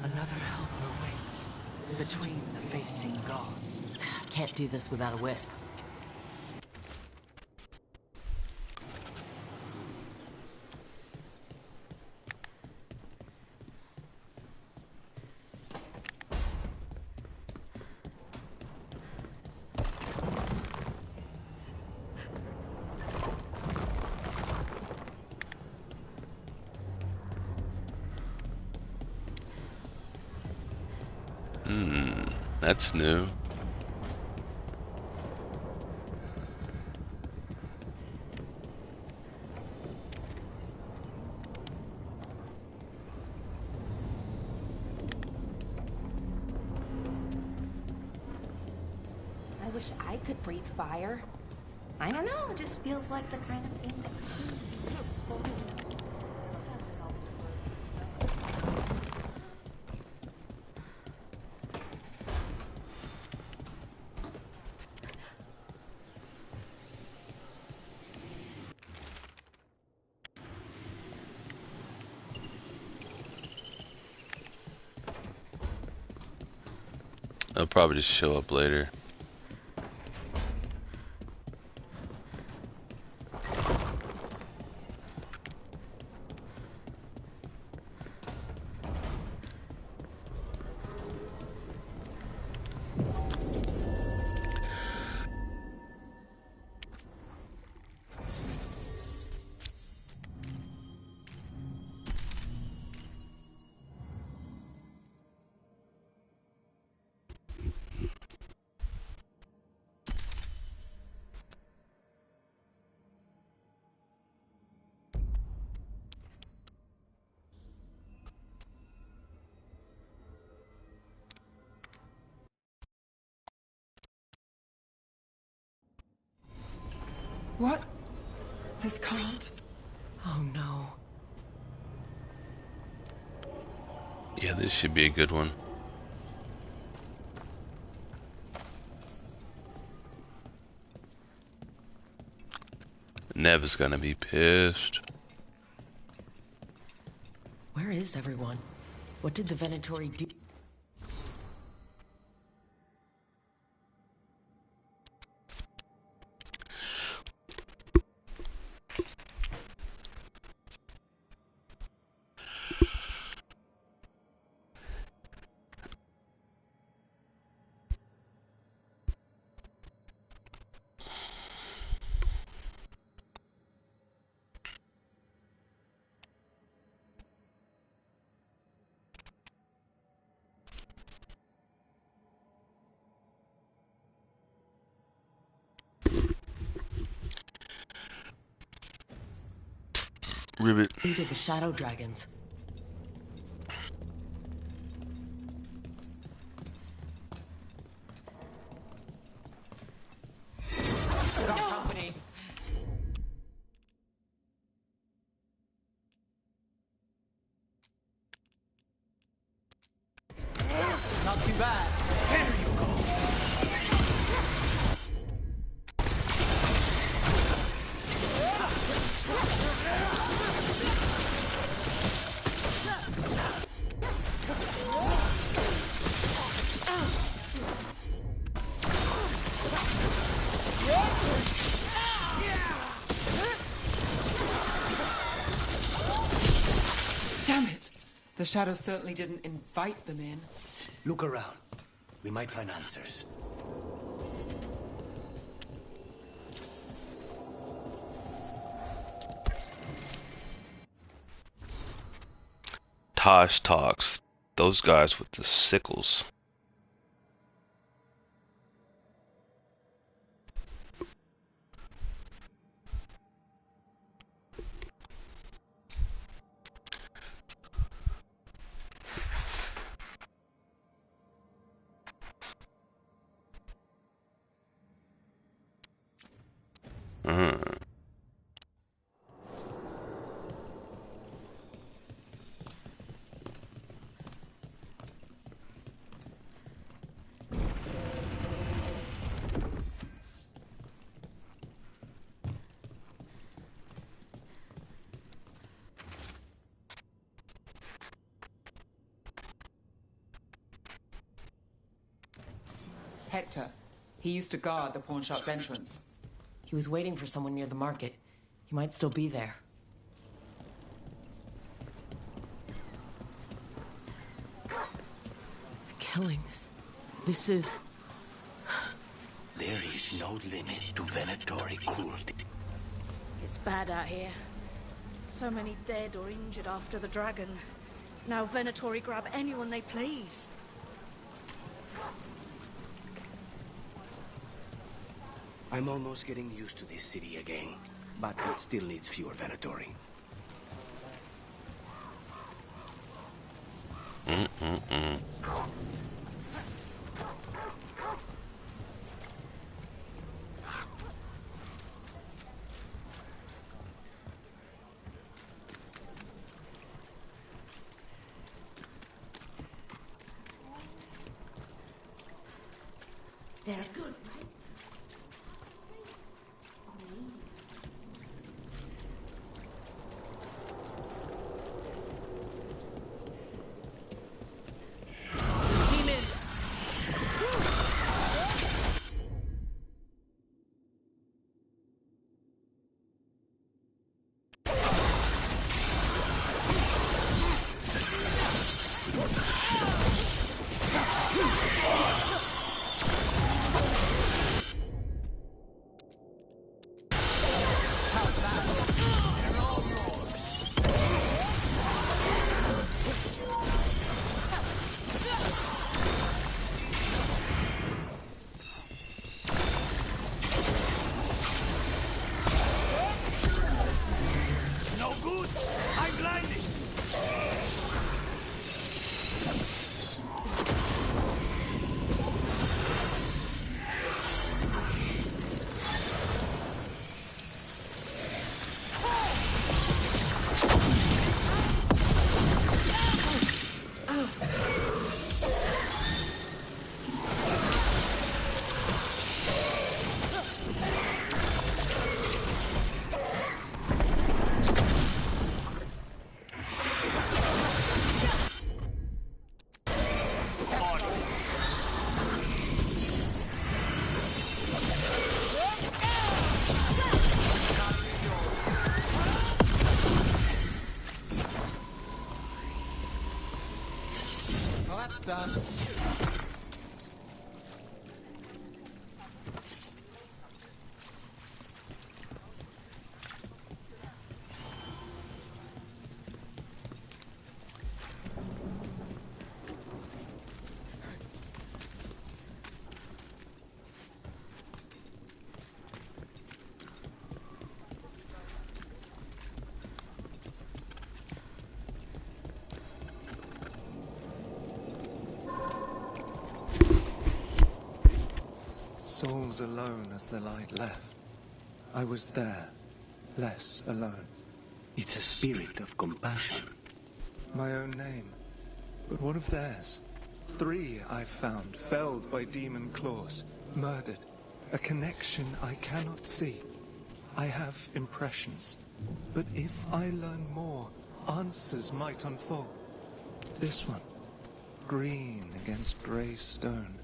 Another helper waits between the facing gods. Can't do this without a wisp. That's new. I wish I could breathe fire. I don't know, it just feels like the kind of thing that feels sporty. Sometimes it helps to work. I'll probably just show up later. What? This can't. Oh no. Yeah, this should be a good one. Nev is gonna be pissed. Where is everyone? What did the Venatori do? Ribbit. Who did the shadow dragons? Got company. Not too bad. There you go. Damn it! The shadows certainly didn't invite them in. Look around. We might find answers. Tosh talks. Those guys with the sickles. Hector. He used to guard the pawn shop's entrance. He was waiting for someone near the market. He might still be there. The killings. This is... There is no limit to Venatori cruelty. It's bad out here. So many dead or injured after the dragon. Now Venatori grab anyone they please. I'm almost getting used to this city again, but it still needs fewer Venatori. They're good, right? done. Souls alone as the light left. I was there, less alone. It's a spirit of compassion. My own name. But what of theirs? 3 I've found, felled by demon claws, murdered. A connection I cannot see. I have impressions. But if I learn more, answers might unfold. This one. Green against grey stone.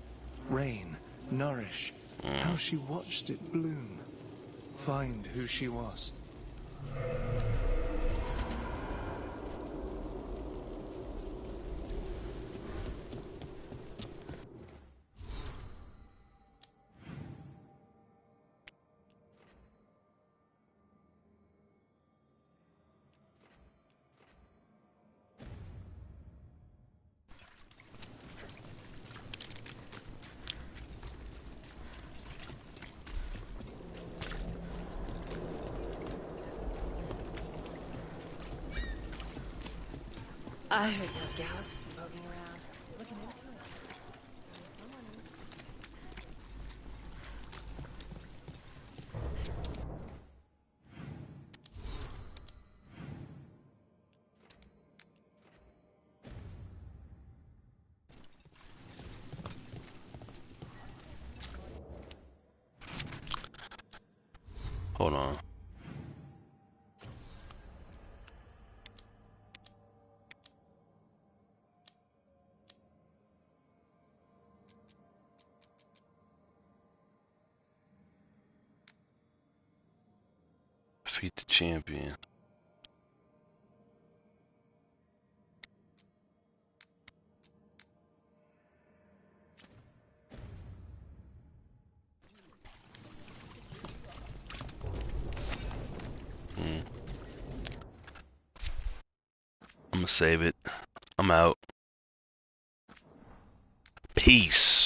Rain, nourish. How she watched it bloom. Find who she was. I heard those Gallus has been poking around. Looking into it. Hold on. Defeat the champion. I'm gonna save it. I'm out. Peace.